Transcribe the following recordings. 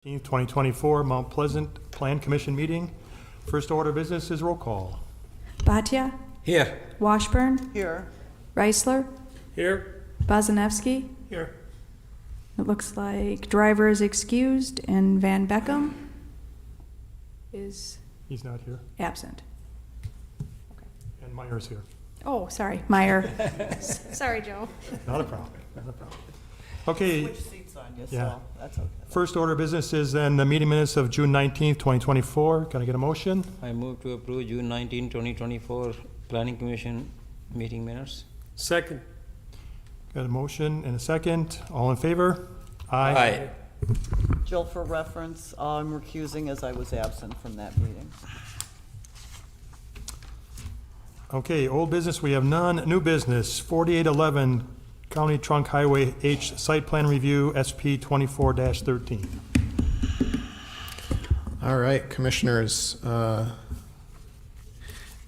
2024 Mount Pleasant Plan Commission meeting. First order of business is roll call. Bhatia, Here. Washburn, Here. Reisler, Here. Bazanevsky. Here. It looks like driver is excused and Van Beckham is He's not here. absent. And Meyer's here. Oh, sorry, Meyer. Sorry, Joe. Not a problem. Not a problem. Okay, Switch seats on you, Yeah. so that's okay. first order of business is then the meeting minutes of June 19th, 2024. Can I get a motion? I move to approve June 19, 2024 Planning Commission meeting minutes. Second. Got a motion and a second. All in favor? Aye. Jill, for reference, I'm recusing as I was absent from that meeting. Okay, old business, we have none. New business, 4811 County Trunk Highway H Site Plan Review, SP 24-13. All right, Commissioners,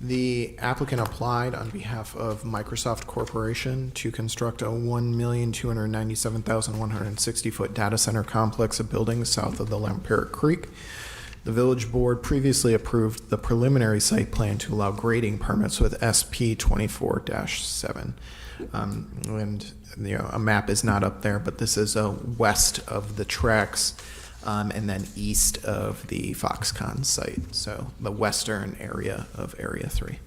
the applicant applied on behalf of Microsoft Corporation to construct a 1,297,160-foot data center complex of buildings south of the Lampert Creek. The Village Board previously approved the preliminary site plan to allow grading permits with SP 24-7. And a map is not up there, but this is west of the tracks and then east of the Foxconn site, so the western area of Area 3.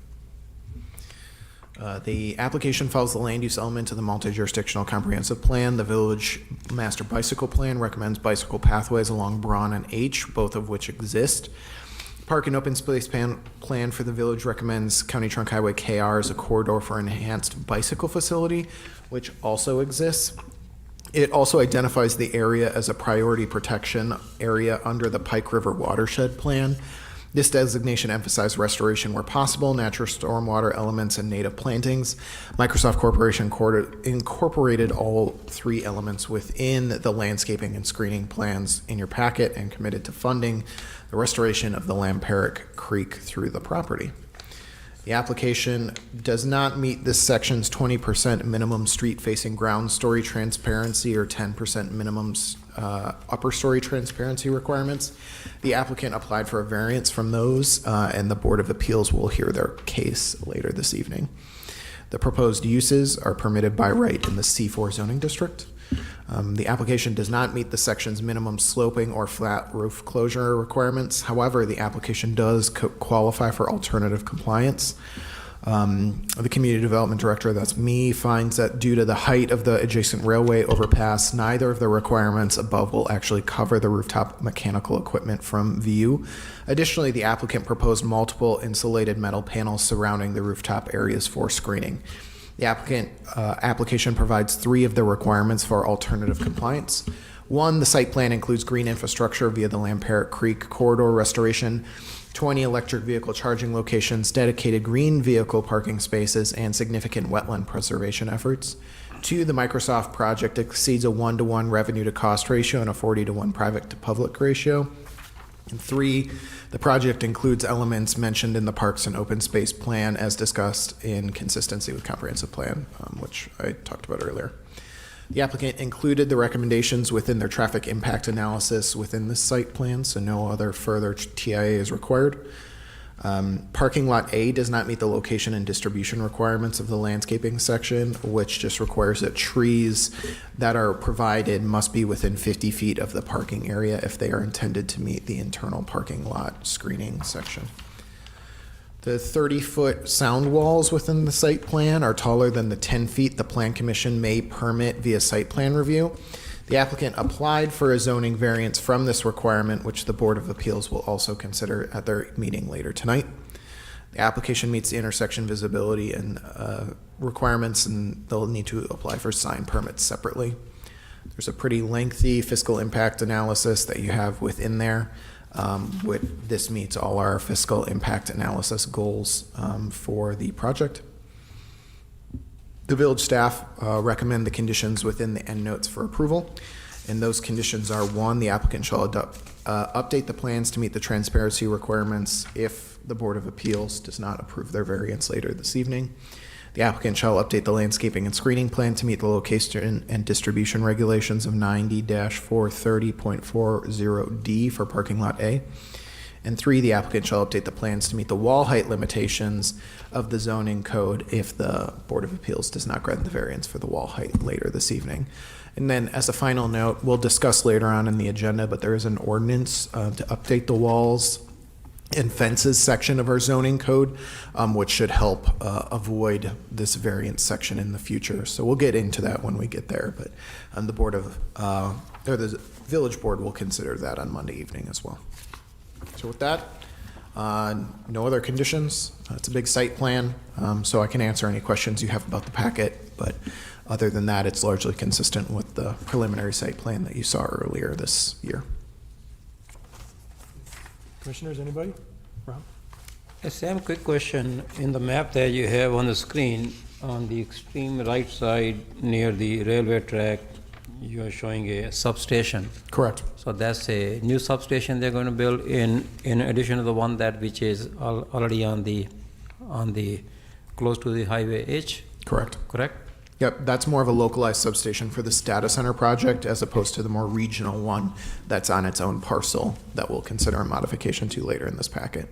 The application follows the land use element of the multi-jurisdictional comprehensive plan. The Village Master Bicycle Plan recommends bicycle pathways along Braun and H, both of which exist. Park and open space plan for the village recommends County Trunk Highway KR as a corridor for enhanced bicycle facility, which also exists. It also identifies the area as a priority protection area under the Pike River Watershed Plan. This designation emphasized restoration where possible, natural stormwater elements, and native plantings. Microsoft Corporation incorporated all three elements within the landscaping and screening plans in your packet and committed to funding the restoration of the Lampert Creek through the property. The application does not meet this section's 20% minimum street-facing ground story transparency or 10% minimum upper story transparency requirements. The applicant applied for a variance from those, and the Board of Appeals will hear their case later this evening. The proposed uses are permitted by right in the C4 zoning district. The application does not meet the section's minimum sloping or flat roof closure requirements. However, the application does qualify for alternative compliance. The community development director, that's me, finds that due to the height of the adjacent railway overpass, neither of the requirements above will actually cover the rooftop mechanical equipment from view. Additionally, the applicant proposed multiple insulated metal panels surrounding the rooftop areas for screening. The application provides three of the requirements for alternative compliance. One, the site plan includes green infrastructure via the Lampert Creek corridor restoration, 20 electric vehicle charging locations, dedicated green vehicle parking spaces, and significant wetland preservation efforts. Two, the Microsoft project exceeds a 1-to-1 revenue to cost ratio and a 40-to-1 private to public ratio. And three, the project includes elements mentioned in the Parks and Open Space Plan as discussed in consistency with comprehensive plan, which I talked about earlier. The applicant included the recommendations within their traffic impact analysis within this site plan, so no other further TIA is required. Parking lot A does not meet the location and distribution requirements of the landscaping section, which just requires that trees that are provided must be within 50 feet of the parking area if they are intended to meet the internal parking lot screening section. The 30-foot sound walls within the site plan are taller than the 10 feet the Plan Commission may permit via site plan review. The applicant applied for a zoning variance from this requirement, which the Board of Appeals will also consider at their meeting later tonight. The application meets the intersection visibility and requirements, and they'll need to apply for sign permits separately. There's a pretty lengthy fiscal impact analysis that you have within there. This meets all our fiscal impact analysis goals for the project. The village staff recommend the conditions within the endnotes for approval, and those conditions are: one, the applicant shall update the plans to meet the transparency requirements if the Board of Appeals does not approve their variance later this evening. The applicant shall update the landscaping and screening plan to meet the location and distribution regulations of 90-430.40D for parking lot A. And 3, the applicant shall update the plans to meet the wall height limitations of the zoning code if the Board of Appeals does not grant the variance for the wall height later this evening. And then as a final note, we'll discuss later on in the agenda, but there is an ordinance to update the walls and fences section of our zoning code, which should help avoid this variance section in the future. So we'll get into that when we get there, but the Board of, or the Village Board will consider that on Monday evening as well. So with that, no other conditions. It's a big site plan, so I can answer any questions you have about the packet, but other than that, it's largely consistent with the preliminary site plan that you saw earlier this year. Commissioners, anybody? Rob? Sam, quick question. In the map that you have on the screen, on the extreme right side near the railway track, you are showing a substation. Correct. So that's a new substation they're going to build in addition to the one that which is already on the close to the highway H, Correct. correct? Yep, that's more of a localized substation for this data center project as opposed to the more regional one that's on its own parcel that we'll consider a modification to later in this packet.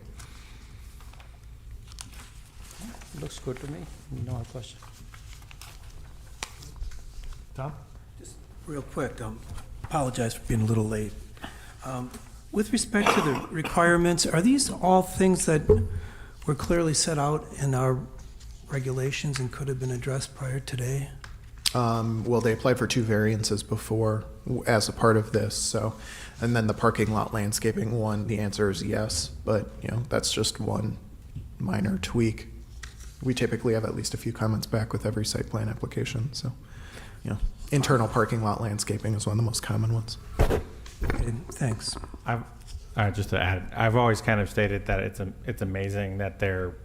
Looks good to me. No question. Tom? Real quick, apologize for being a little late. With respect to the requirements, are these all things that were clearly set out in our regulations and could have been addressed prior today? Well, they applied for 2 variances before as a part of this, so, and then the parking lot landscaping one, the answer is yes, but, you know, that's just one minor tweak. We typically have at least a few comments back with every site plan application, so, you know, internal parking lot landscaping is one of the most common ones. Okay, thanks. Just to add, I've always kind of stated that it's amazing that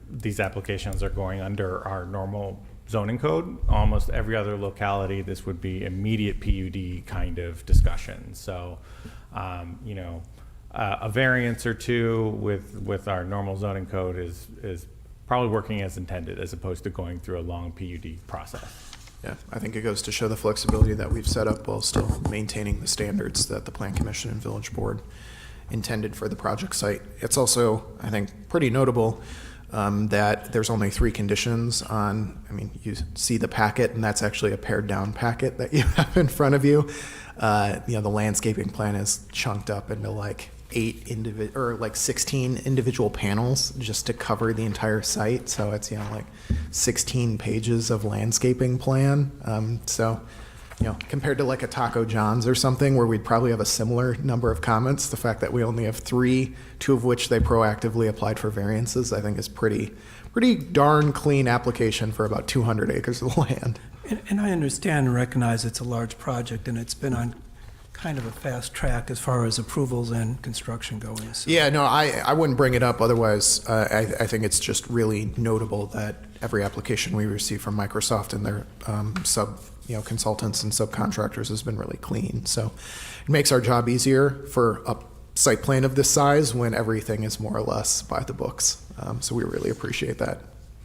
these applications are going under our normal zoning code. Almost every other locality, this would be immediate PUD kind of discussion. So, you know, a variance or two with our normal zoning code is probably working as intended, as opposed to going through a long PUD process. Yeah, I think it goes to show the flexibility that we've set up while still maintaining the standards that the Plan Commission and Village Board intended for the project site. It's also, I think, pretty notable that there's only 3 conditions on, I mean, you see the packet, and that's actually a pared down packet that you have in front of you. You know, the landscaping plan is chunked up into like 16 individual panels just to cover the entire site. So it's, you know, like 16 pages of landscaping plan. So, you know, compared to like a Taco John's or something where we'd probably have a similar number of comments, the fact that we only have 3, 2 of which they proactively applied for variances, I think is pretty darn clean application for about 200 acres of land. And I understand and recognize it's a large project and it's been on kind of a fast track as far as approvals and construction going. So. Yeah, no, I wouldn't bring it up. Otherwise, I think it's just really notable that every application we receive from Microsoft and their consultants and subcontractors has been really clean. So it makes our job easier for a site plan of this size when everything is more or less by the books. So we really appreciate that.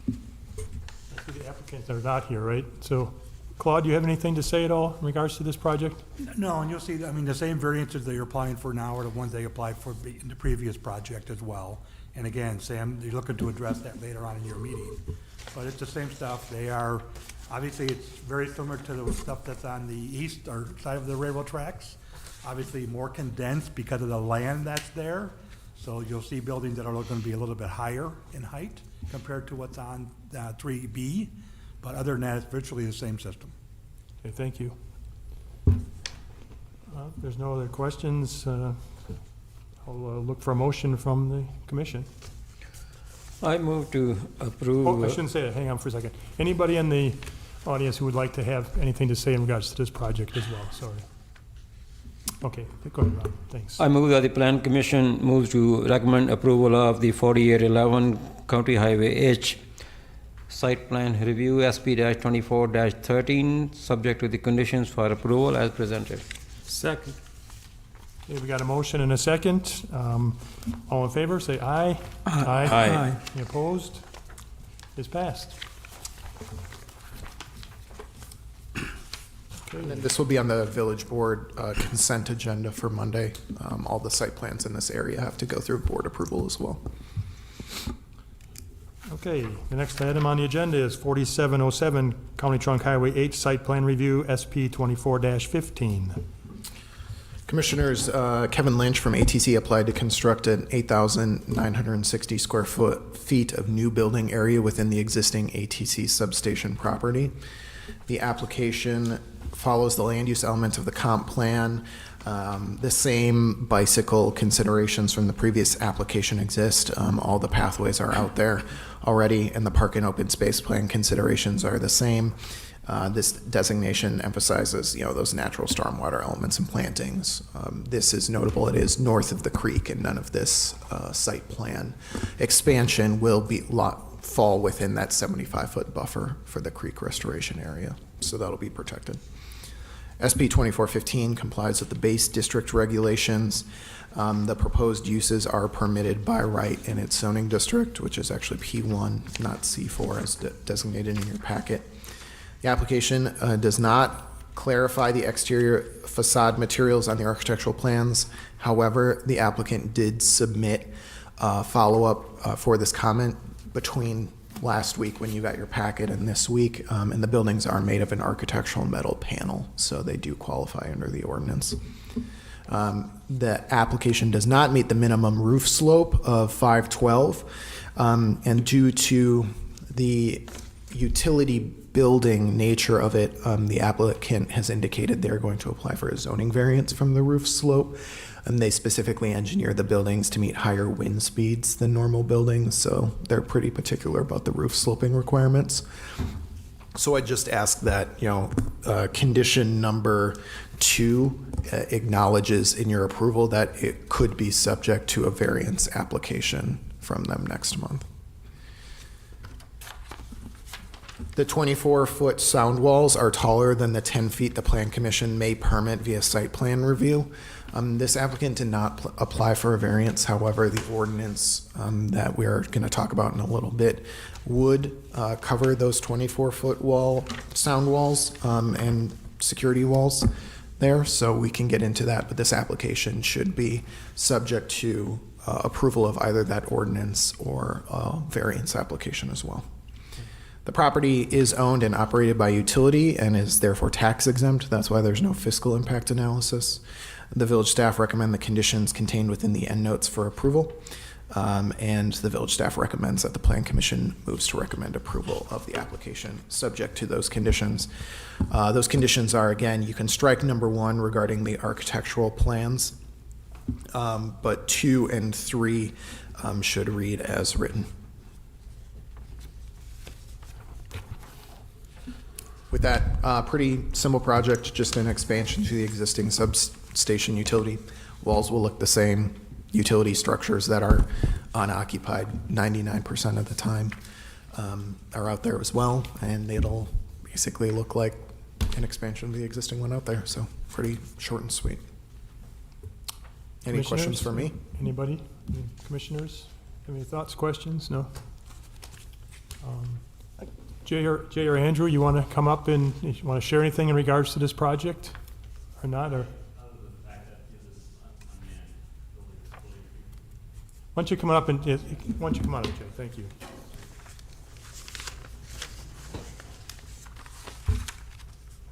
The applicants are not here, right? So, Claude, do you have anything to say at all in regards to this project? No, and you'll see, I mean, the same variances that you're applying for now are the ones they applied for in the previous project as well. And again, Sam, you're looking to address that later on in your meeting. But it's the same stuff. They are, obviously, it's very similar to the stuff that's on the east or side of the railroad tracks. Obviously, more condensed because of the land that's there. So you'll see buildings that are going to be a little bit higher in height compared to what's on 3B. But other than that, it's virtually the same system. Okay, thank you. If there's no other questions, I'll look for a motion from the commission. I move to approve. Oh, I shouldn't say that. Hang on for a second. Anybody in the audience who would like to have anything to say in regards to this project as well? Sorry. Okay, go ahead, Rob. Thanks. I move that the Plan Commission moves to recommend approval of the 4811 County Highway H Site Plan Review SP-24-13, subject to the conditions for approval as presented. Second. Okay, we got a motion and a second. All in favor, say aye. Aye. Any opposed? It's passed. And then this will be on the village board consent agenda for Monday. All the site plans in this area have to go through board approval as well. Okay, the next item on the agenda is 4707 County Trunk Highway H Site Plan Review, SP 24-15. Commissioners, Kevin Lynch from ATC applied to construct an 8,960 square feet of new building area within the existing ATC substation property. The application follows the land use element of the comp plan. The same bicycle considerations from the previous application exist. All the pathways are out there already, and the park and open space plan considerations are the same. This designation emphasizes, those natural stormwater elements and plantings. This is notable. It is north of the creek, and none of this site plan expansion will fall within that 75-foot buffer for the creek restoration area. So that'll be protected. SB 2415 complies with the base district regulations. The proposed uses are permitted by right in its zoning district, which is actually P1, not C4 as designated in your packet. The application does not clarify the exterior facade materials on the architectural plans. However, the applicant did submit follow-up for this comment between last week when you got your packet and this week, and the buildings are made of an architectural metal panel, so they do qualify under the ordinance. The application does not meet the minimum roof slope of 512, and due to the utility building nature of it, the applicant has indicated they're going to apply for a zoning variance from the roof slope. And they specifically engineer the buildings to meet higher wind speeds than normal buildings, so they're pretty particular about the roof sloping requirements. So I just ask that, condition number 2 acknowledges in your approval that it could be subject to a variance application from them next month. The 24-foot sound walls are taller than the 10 feet the Plan Commission may permit via site plan review. This applicant did not apply for a variance. However, the ordinance that we're going to talk about in a little bit would cover those 24-foot sound walls and security walls there, so we can get into that. But this application should be subject to approval of either that ordinance or a variance application as well. The property is owned and operated by utility and is therefore tax exempt. That's why there's no fiscal impact analysis. The village staff recommend the conditions contained within the endnotes for approval. And the village staff recommends that the Plan Commission moves to recommend approval of the application subject to those conditions. Those conditions are, again, you can strike number 1 regarding the architectural plans, but 2 and 3 should read as written. With that, pretty simple project, just an expansion to the existing substation utility. Walls will look the same. Utility structures that are unoccupied 99% of the time are out there as well, and it'll basically look like an expansion of the existing one out there, so pretty short and sweet. Any questions for me? Anybody? Any commissioners? Have any thoughts, questions? No? Jay or Andrew, you want to come up and you want to share anything in regards to this project or not? Or why don't you come up and Jay? Thank you.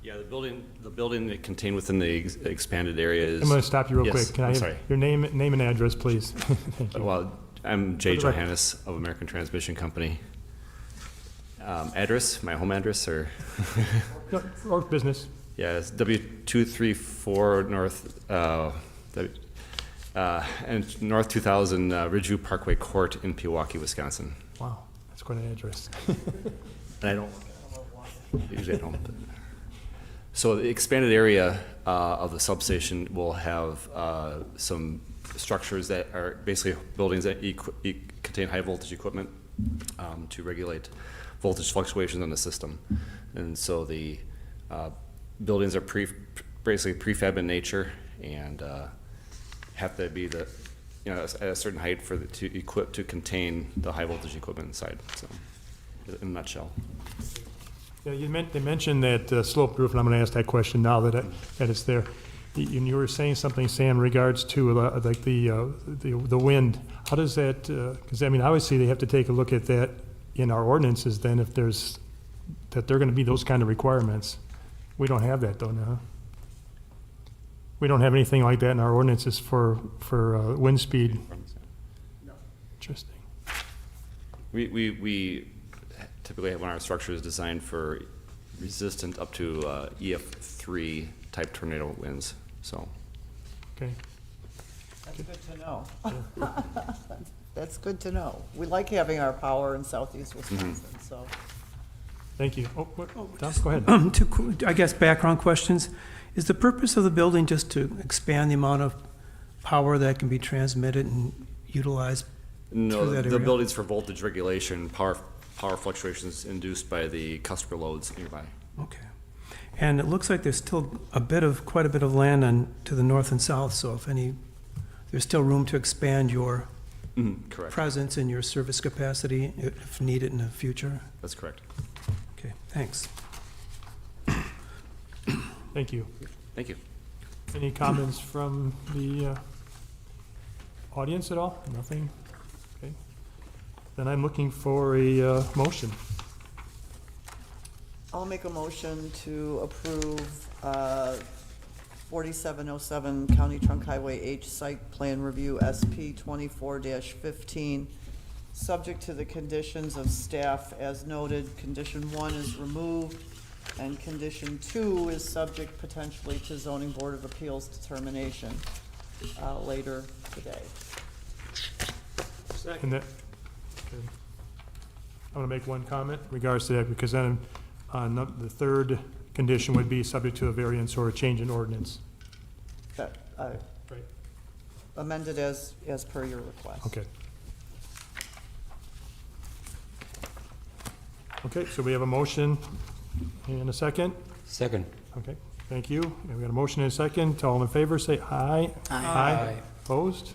Yeah, the building that contained within the expanded area is. I'm going to stop you real Yes, quick. Can I I'm have sorry. your name and address, please? Thank you. Well, I'm Jay For the record. Johannes of American Transmission Company. Address, my home address, or? No, or business. Yeah, it's W234 North, and North 2000 Ridgeview Parkway Court in Pewaukee, Wisconsin. Wow, that's quite an address. And I don't, usually I don't. So the expanded area of the substation will have some structures that are basically buildings that contain high voltage equipment to regulate voltage fluctuations in the system. And so the buildings are basically prefab in nature and have to be at a certain height to contain the high voltage equipment inside. So, in a nutshell. Yeah, they mentioned that sloped roof, and I'm going to ask that question now that it's there. You were saying something, Sam, in regards to like the wind. How does that, because I mean, obviously they have to take a look at that in our ordinances then if there's, that they're going to be those kind of requirements. We don't have that though now. We don't have anything like that in our ordinances for wind speed. Interesting. We typically have one of our structures designed for resistant up to EF3 type tornado winds, so. Okay. That's good to know. That's good to know. We like having our power in southeast Wisconsin, so. Thank you. Oh, Tom, go ahead. Two, I guess, background questions. Is the purpose of the building just to expand the amount of power that can be transmitted and utilized No, through that the area? building's for voltage regulation, power fluctuations induced by the customer loads nearby. Okay. And it looks like there's still quite a bit of land to the north and south, so there's still room to expand your Correct. presence and your service capacity if needed in the future? That's correct. Okay, thanks. Thank you. Thank you. Any comments from the audience at all? Nothing? Okay. Then I'm looking for a motion. I'll make a motion to approve 4707 County Trunk Highway H Site Plan Review SP 24-15, subject to the conditions of staff as noted. Condition 1 is removed, and condition 2 is subject potentially to zoning board of appeals determination later today. And that, okay. I'm gonna make one comment in regards to that, because then the third condition would be subject to a variance or a change in ordinance. That Right. amended as per your request. Okay. Okay, so we have a motion and a second. Second. Okay, thank you. And we got a motion and a second. All in favor, say aye. Aye. Opposed?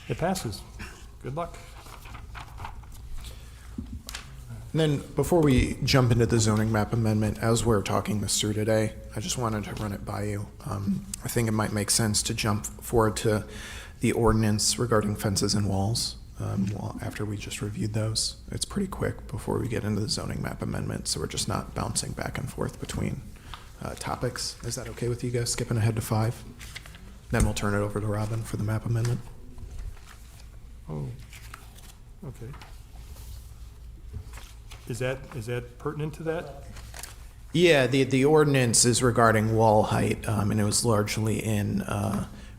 It passes. Good luck. And then, before we jump into the zoning map amendment, as we're talking this through today, I just wanted to run it by you. I think it might make sense to jump forward to the ordinance regarding fences and walls, after we just reviewed those. It's pretty quick before we get into the zoning map amendment, so we're just not bouncing back and forth between topics. Is that okay with you guys, skipping ahead to 5? Then we'll turn it over to Robin for the map amendment. Oh, okay. Is that pertinent to that? Yeah, the ordinance is regarding wall height, and it was largely in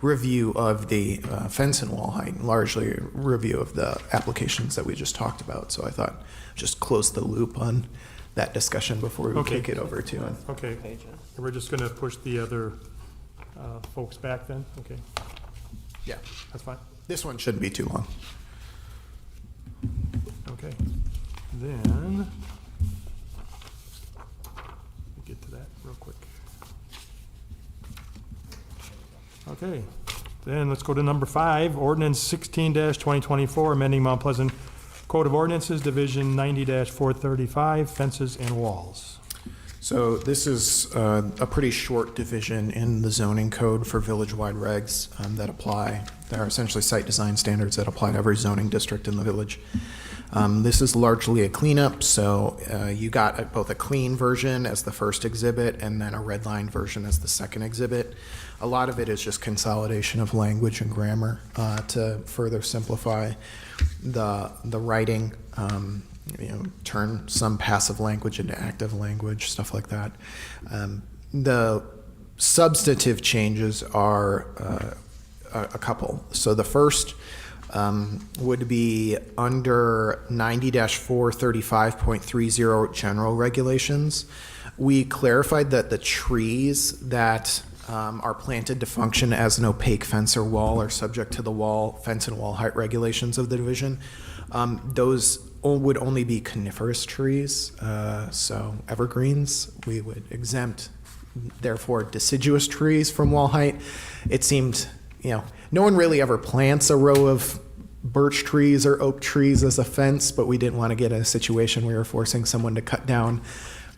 review of the fence and wall height, and largely a review of the applications that we just talked about. So I thought just close the loop on that discussion before we Okay. kick it over to it. Okay, Pages. we're just gonna push the other folks back then? Okay, Yeah, that's fine. this one shouldn't be too long. Okay, then, let me get to that real quick. Okay, then let's go to number 5, ordinance 16-2024, amending Mount Pleasant Code of Ordinances, Division 90-435, fences and walls. So this is a pretty short division in the zoning code for village-wide regs that apply. There are essentially site design standards that apply to every zoning district in the village. This is largely a cleanup, so you got both a clean version as the first exhibit and then a red line version as the second exhibit. A lot of it is just consolidation of language and grammar to further simplify the writing. Turn some passive language into active language, stuff like that. The substantive changes are a couple. So the first would be under 90-435.30 general regulations. We clarified that the trees that are planted to function as an opaque fence or wall are subject to the fence and wall height regulations of the division. Those would only be coniferous trees, so evergreens. We would exempt, therefore, deciduous trees from wall height. It seemed, no one really ever plants a row of birch trees or oak trees as a fence, but we didn't want to get in a situation where we were forcing someone to cut down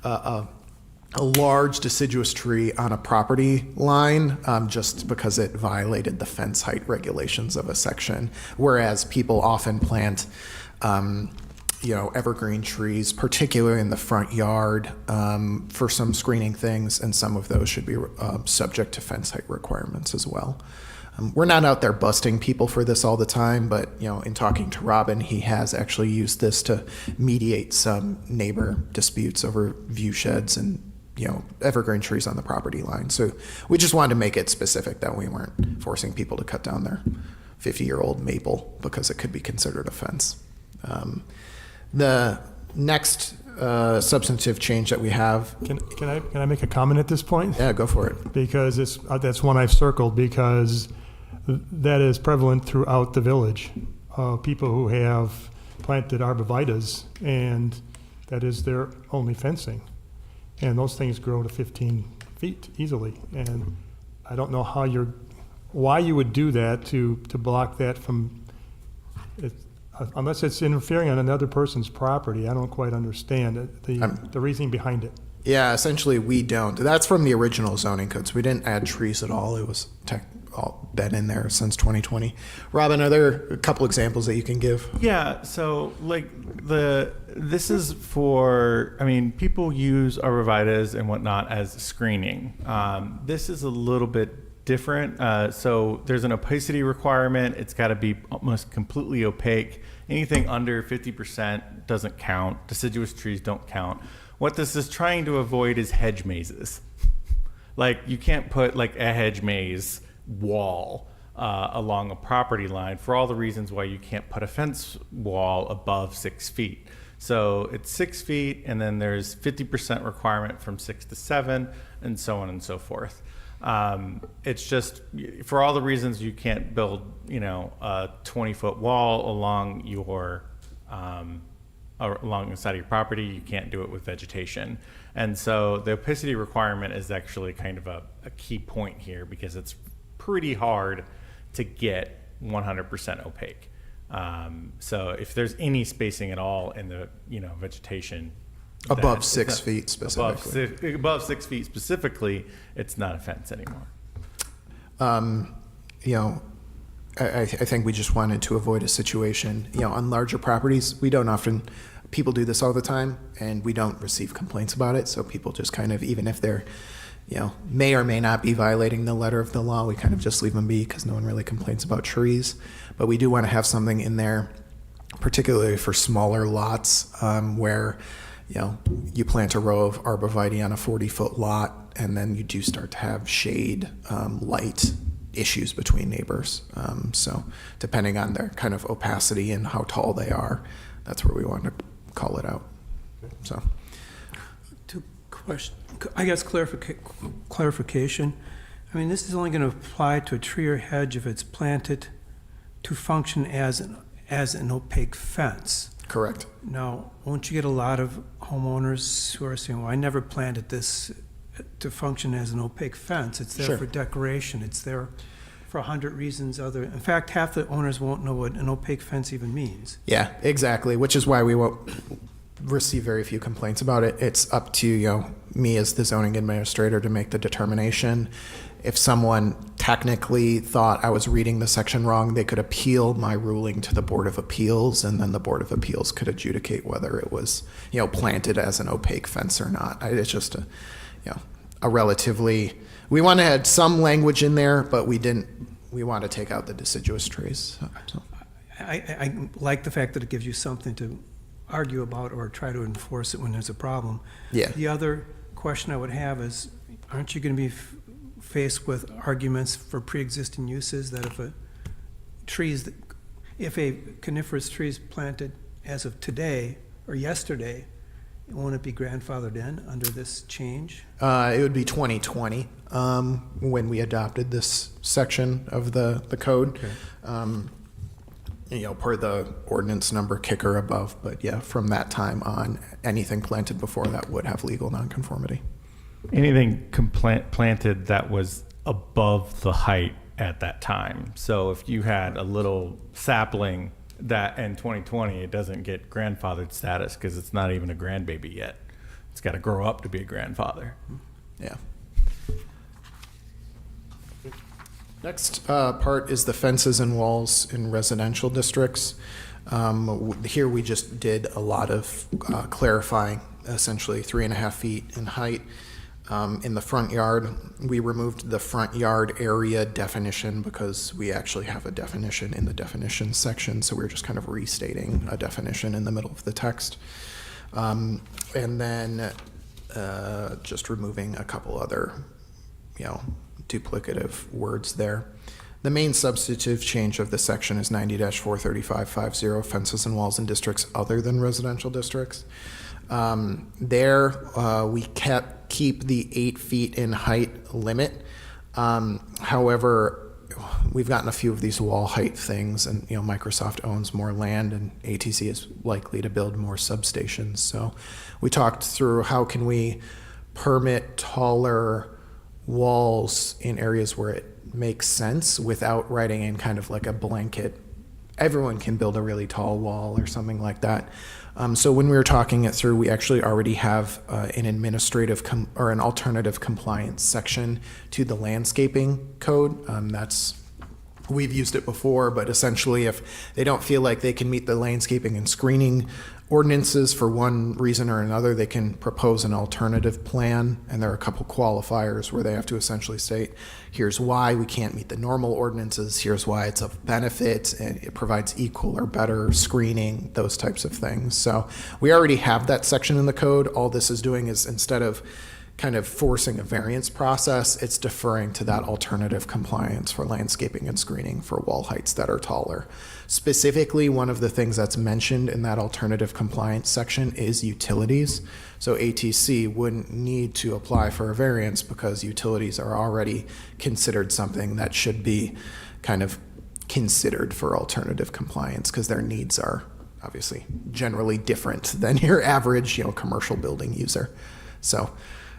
a large deciduous tree on a property line, just because it violated the fence height regulations of a section. Whereas people often plant, evergreen trees, particularly in the front yard, for some screening things, and some of those should be subject to fence height requirements as well. We're not out there busting people for this all the time, but in talking to Robin, he has actually used this to mediate some neighbor disputes over view sheds and evergreen trees on the property line. So we just wanted to make it specific that we weren't forcing people to cut down their 50-year-old maple because it could be considered a fence. The next substantive change that we have. Can I make a comment at this point? Yeah, go for it. Because that's one I've circled, because that is prevalent throughout the village. People who have planted arborvitaes, and that is their only fencing. And those things grow to 15 feet easily. And I don't know why you would do that to block that from, unless it's interfering on another person's property. I don't quite understand the reasoning behind it. Yeah, essentially we don't. That's from the original zoning codes. We didn't add trees at all. It was all been in there since 2020. Robin, are there a couple examples that you can give? Yeah, so this is for, people use arborvitaes and whatnot as screening. This is a little bit different. So there's an opacity requirement. It's got to be almost completely opaque. Anything under 50% doesn't count. Deciduous trees don't count. What this is trying to avoid is hedge mazes. You can't put a hedge maze wall along a property line for all the reasons why you can't put a fence wall above 6 feet. So it's 6 feet, and then there's 50% requirement from 6 to 7, and so on and so forth. It's just for all the reasons you can't build, a 20-foot wall along along the side of your property. You can't do it with vegetation. And so the opacity requirement is actually kind of a key point here, because it's pretty hard to get 100% opaque. So if there's any spacing at all in the vegetation Above 6 feet specifically. Above 6 feet specifically, it's not a fence anymore. I think we just wanted to avoid a situation, on larger properties. We don't often, people do this all the time, and we don't receive complaints about it. So people just kind of, even if they're, may or may not be violating the letter of the law, we kind of just leave them be, because no one really complains about trees. But we do want to have something in there, particularly for smaller lots, where you plant a row of arborvitae on a 40-foot lot, and then you do start to have shade, light issues between neighbors. So depending on their kind of opacity and how tall they are, that's where we want to call it out. So, I guess clarification. This is only going to apply to a tree or hedge if it's planted to function as an opaque fence. correct. Now, won't you get a lot of homeowners who are saying, well, I never planted this to function as an opaque fence. It's there Sure. for decoration. It's there for 100 reasons other. In fact, half the owners won't know what an opaque fence even means. Yeah, exactly, which is why we won't receive very few complaints about it. It's up to, me as the zoning administrator to make the determination. If someone technically thought I was reading the section wrong, they could appeal my ruling to the Board of Appeals, and then the Board of Appeals could adjudicate whether it was, planted as an opaque fence or not. It's just a relatively, we want to add some language in there, but we want to take out the deciduous trees. So. I like the fact that it gives you something to argue about or try to enforce it when there's a problem. Yeah. The other question I would have is, aren't you going to be faced with arguments for pre-existing uses that if a coniferous tree is planted as of today or yesterday, won't it be grandfathered in under this change? It would be 2020 when we adopted this section of the code. Okay. Per the ordinance number kicker above, but yeah, from that time on, anything planted before that would have legal nonconformity. Anything planted that was above the height at that time. So if you had a little sapling that in 2020, it doesn't get grandfathered status because it's not even a grandbaby yet. it's got to grow up to be a grandfather. Yeah. Next part is the fences and walls in residential districts. Here we just did a lot of clarifying, essentially 3.5 feet in height. In the front yard, we removed the front yard area definition because we actually have a definition in the definitions section, so we're just kind of restating a definition in the middle of the text. And then just removing a couple other, duplicative words there. The main substantive change of the section is 90-43550, fences and walls in districts other than residential districts. We keep the 8 feet in height limit. However, we've gotten a few of these wall height things, and Microsoft owns more land, and ATC is likely to build more substations. So we talked through how can we permit taller walls in areas where it makes sense without writing in kind of like a blanket. Everyone can build a really tall wall or something like that. So when we were talking it through, we actually already have an administrative or an alternative compliance section to the landscaping code. We've used it before, but essentially if they don't feel like they can meet the landscaping and screening ordinances for one reason or another, they can propose an alternative plan, and there are a couple qualifiers where they have to essentially state, here's why we can't meet the normal ordinances, here's why it's of benefit, and it provides equal or better screening, those types of things. So we already have that section in the code. All this is doing is, instead of kind of forcing a variance process, it's deferring to that alternative compliance for landscaping and screening for wall heights that are taller. Specifically, one of the things that's mentioned in that alternative compliance section is utilities. So ATC wouldn't need to apply for a variance because utilities are already considered something that should be kind of considered for alternative compliance because their needs are obviously generally different than your average, commercial building user. So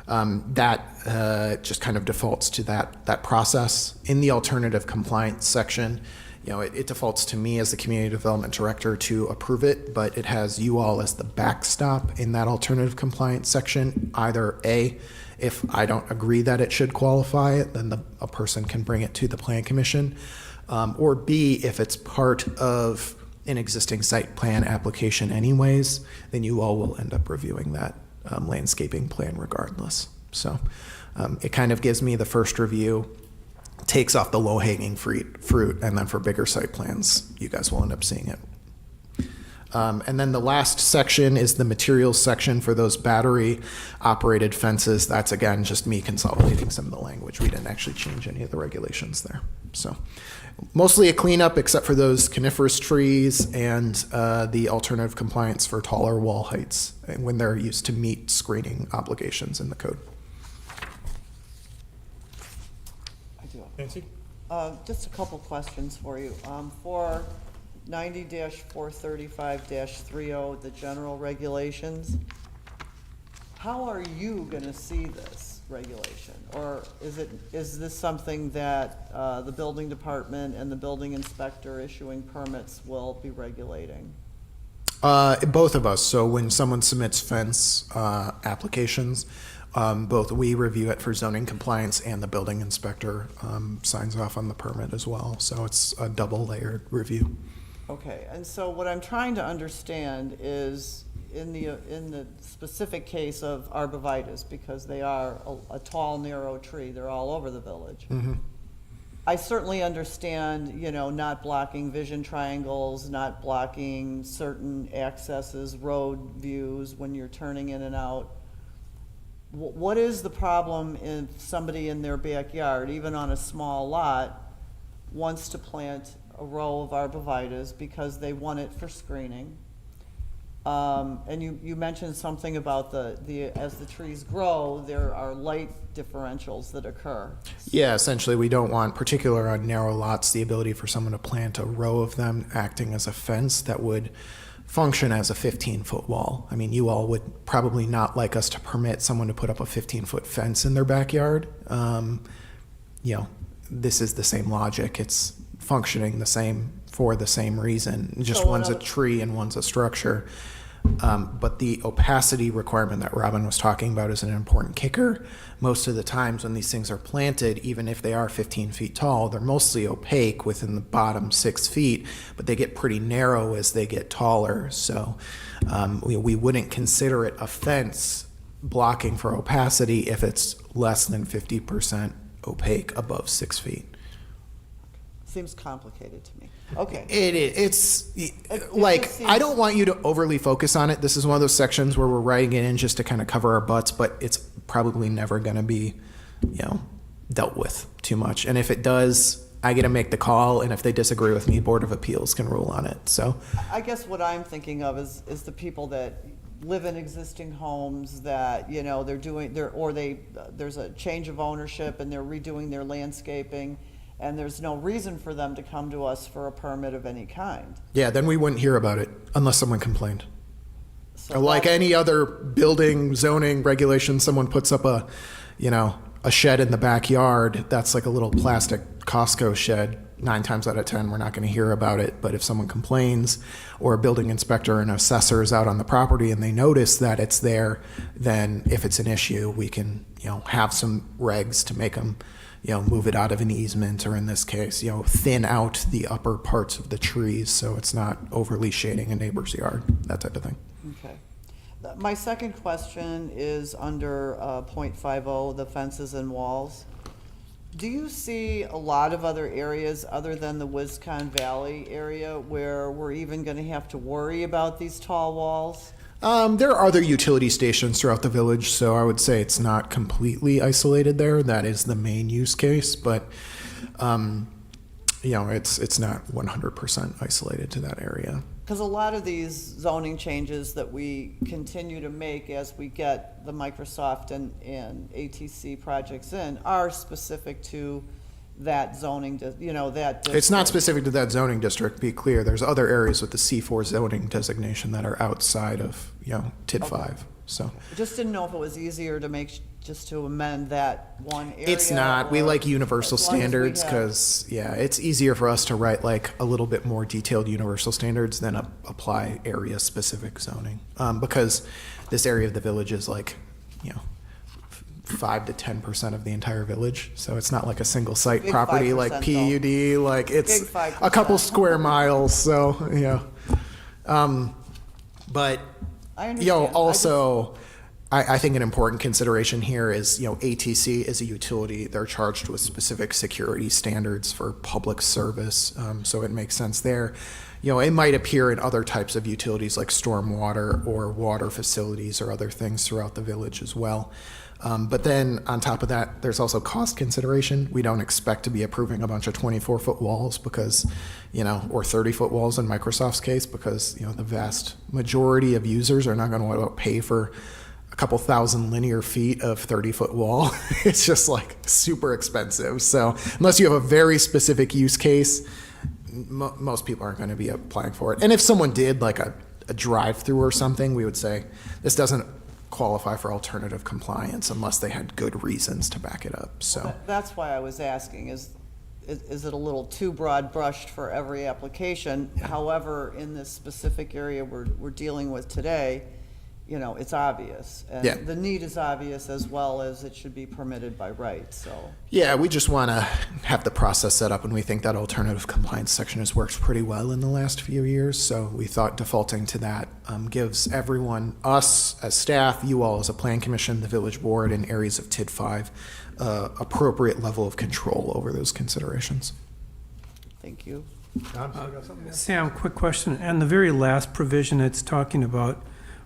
that just kind of defaults to that process. In the alternative compliance section, it defaults to me as the community development director to approve it, but it has you all as the backstop in that alternative compliance section. Either A, if I don't agree that it should qualify, then a person can bring it to the plan commission, or B, if it's part of an existing site plan application anyways, then you all will end up reviewing that landscaping plan regardless. So it kind of gives me the first review, takes off the low-hanging fruit, and then for bigger site plans, you guys will end up seeing it. And then the last section is the materials section for those battery-operated fences. That's, again, just me consolidating some of the language. We didn't actually change any of the regulations there. So mostly a cleanup except for those coniferous trees and the alternative compliance for taller wall heights when they're used to meet screening obligations in the code. Nancy? Just a couple questions for you. For 90-435-30, the general regulations, how are you going to see this regulation? Or is this something that the building department and the building inspector issuing permits will be regulating? Both of us. So when someone submits fence applications, both we review it for zoning compliance and the building inspector signs off on the permit as well. So it's a double layered review. Okay, and so what I'm trying to understand is in the specific case of arborvitaes, because they are a tall, narrow tree, they're all over the village. Mm-hmm. I certainly understand, not blocking vision triangles, not blocking certain accesses, road views when you're turning in and out. What is the problem if somebody in their backyard, even on a small lot, wants to plant a row of arborvitaes because they want it for screening? And you mentioned something about as the trees grow, there are light differentials that occur. Yeah, essentially we don't want, particular on narrow lots, the ability for someone to plant a row of them acting as a fence that would function as a 15-foot wall. I mean, you all would probably not like us to permit someone to put up a 15-foot fence in their backyard. This is the same logic. It's functioning the same for the same reason. Just So one's a another- tree and one's a structure. But the opacity requirement that Robin was talking about is an important kicker. Most of the times when these things are planted, even if they are 15 feet tall, they're mostly opaque within the bottom 6 feet, but they get pretty narrow as they get taller. So we wouldn't consider it a fence blocking for opacity if it's less than 50% opaque above 6 feet. Seems complicated to me. Okay. It's it like, just I seems- don't want you to overly focus on it. This is one of those sections where we're writing it in just to kind of cover our butts, but it's probably never going to be, dealt with too much. And if it does, I get to make the call, and if they disagree with me, Board of Appeals can rule on it. So, I guess what I'm thinking of is the people that live in existing homes that, there's a change of ownership and they're redoing their landscaping, and there's no reason for them to come to us for a permit of any kind. yeah, then we wouldn't hear about it unless someone complained. So Like that's- any other building zoning regulation, someone puts up a shed in the backyard, that's like a little plastic Costco shed. 9 times out of 10, we're not going to hear about it. But if someone complains, or a building inspector and assessor is out on the property and they notice that it's there, then if it's an issue, we can, have some regs to make them, move it out of an easement, or in this case, thin out the upper parts of the trees so it's not overly shading a neighbor's yard, that type of thing. Okay. My second question is under .50, the fences and walls. Do you see a lot of other areas other than the Wisconsin Valley area where we're even going to have to worry about these tall walls? There are other utility stations throughout the village, so I would say it's not completely isolated there. That is the main use case, but it's not 100% isolated to that area. Because a lot of these zoning changes that we continue to make as we get the Microsoft and ATC projects in are specific to that zoning, that. It's not district. specific to that zoning district, be clear. There's other areas with the C4 zoning designation that are outside of, TID 5, so. Just didn't know if it was easier to just to amend that one area. It's not. We or like universal as long as we standards have- because, it's easier for us to write like a little bit more detailed universal standards than apply area-specific zoning. Because this area of the village is like, 5 to 10% of the entire village. So it's not like a single site Big property 5% like though. PUD. Like it's Big 5%. a couple square miles. So, but I understand. also, I think an important consideration here is, ATC is a utility. They're charged with specific security standards for public service, so it makes sense there. It might appear in other types of utilities like stormwater or water facilities or other things throughout the village as well. But then on top of that, there's also cost consideration. We don't expect to be approving a bunch of 24-foot walls because, or 30-foot walls in Microsoft's case, because, the vast majority of users are not going to want to pay for a couple thousand linear feet of 30-foot wall. It's just like super expensive. So unless you have a very specific use case, most people aren't going to be applying for it. And if someone did like a drive-through or something, we would say this doesn't qualify for alternative compliance unless they had good reasons to back it up. So That's why I was asking, is it a little too broad brushed for every application? However, in this specific area we're dealing with today, it's obvious. Yeah. And the need is obvious as well as it should be permitted by right, so. yeah, we just want to have the process set up, and we think that alternative compliance section has worked pretty well in the last few years. So we thought defaulting to that gives everyone, us as staff, you all as a plan commission, the village board, in areas of TID 5, appropriate level of control over those considerations. Thank you. Tom, still got something? Sam, quick question. And the very last provision, it's talking about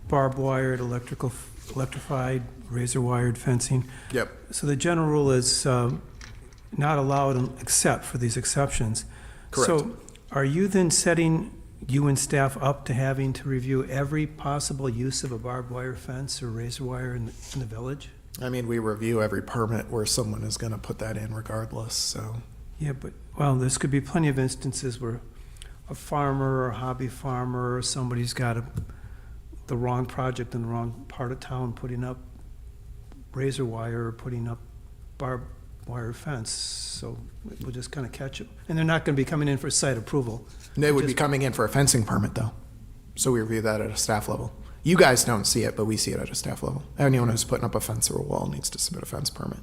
barbed wired, electrified, razor wired fencing. Yep. So the general rule is not allowed except for these exceptions. Correct. So are you then setting you and staff up to having to review every possible use of a barbed wire fence or razor wire in the village? I mean, we review every permit where someone is going to put that in regardless, so. Yeah, but, well, this could be plenty of instances where a farmer or a hobby farmer or somebody's got the wrong project in the wrong part of town, putting up razor wire or putting up barbed wire fence, so we'll just kind of catch it. And they're not going to be coming in for site approval. They would be Just- coming in for a fencing permit, though. So we review that at a staff level. You guys don't see it, but we see it at a staff level. Anyone who's putting up a fence or a wall needs to submit a fence permit.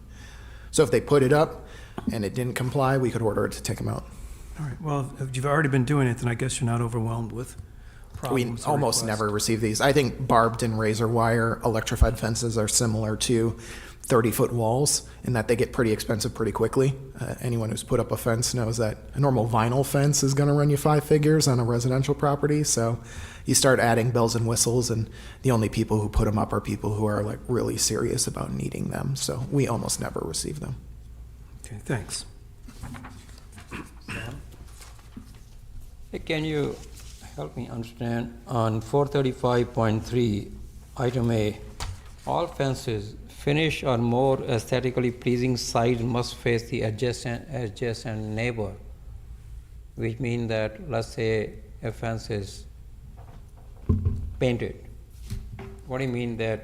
So if they put it up and it didn't comply, we could order it to take them out. All right, well, if you've already been doing it, then I guess you're not overwhelmed with We problems or almost requests. never receive these. I think barbed and razor wire electrified fences are similar to 30-foot walls in that they get pretty expensive pretty quickly. Anyone who's put up a fence knows that a normal vinyl fence is going to run you 5 figures on a residential property. So you start adding bells and whistles, and the only people who put them up are people who are like really serious about needing them. So we almost never receive them. Okay, thanks. Hey, can you help me understand on 435.3, item A, all fences, finish or more aesthetically pleasing side must face the adjacent neighbor, which means that, let's say, a fence is painted. What do you mean that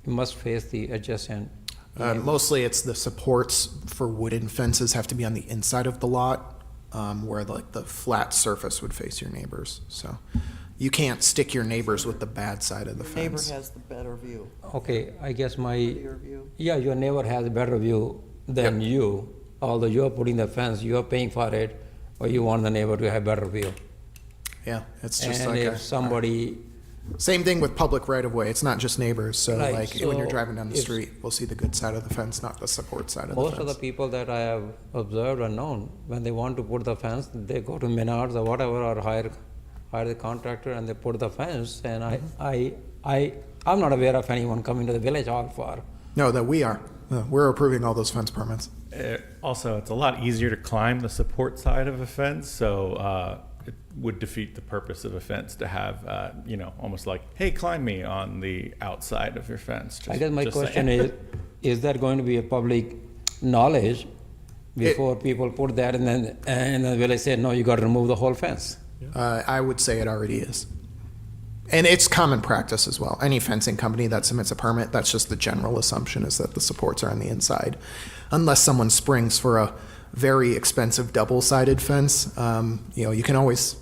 it must face the adjacent? Mostly it's the supports for wooden fences have to be on the inside of the lot, where like the flat surface would face your neighbors. So you can't stick your neighbors with the bad side of the Your neighbor fence. has the better view, Okay, I guess your view. yeah, your neighbor has a better view than you, although you're putting the fence, you're paying for it, or you want the neighbor to have better view. Yeah, it's just And like if somebody, same thing with public right of way. It's not just neighbors. So Right, like when you're so driving down the if- street, we'll see the good side of the fence, not the support side of the most fence. of the people that I have observed and known, when they want to put the fence, they go to Menards or whatever, or hire the contractor and they put the fence, and I'm not aware of anyone coming to the village hall for. No, that we are. We're approving all those fence permits. Also, it's a lot easier to climb the support side of a fence, so it would defeat the purpose of a fence to have, almost like, hey, climb me on the outside of your fence. I guess my just question saying. is that going to be a public knowledge before people put that, and then the village said, no, you got to remove the whole fence? I would say it already is. And it's common practice as well. Any fencing company that submits a permit, that's just the general assumption is that the supports are on the inside. Unless someone springs for a very expensive double-sided fence, you can always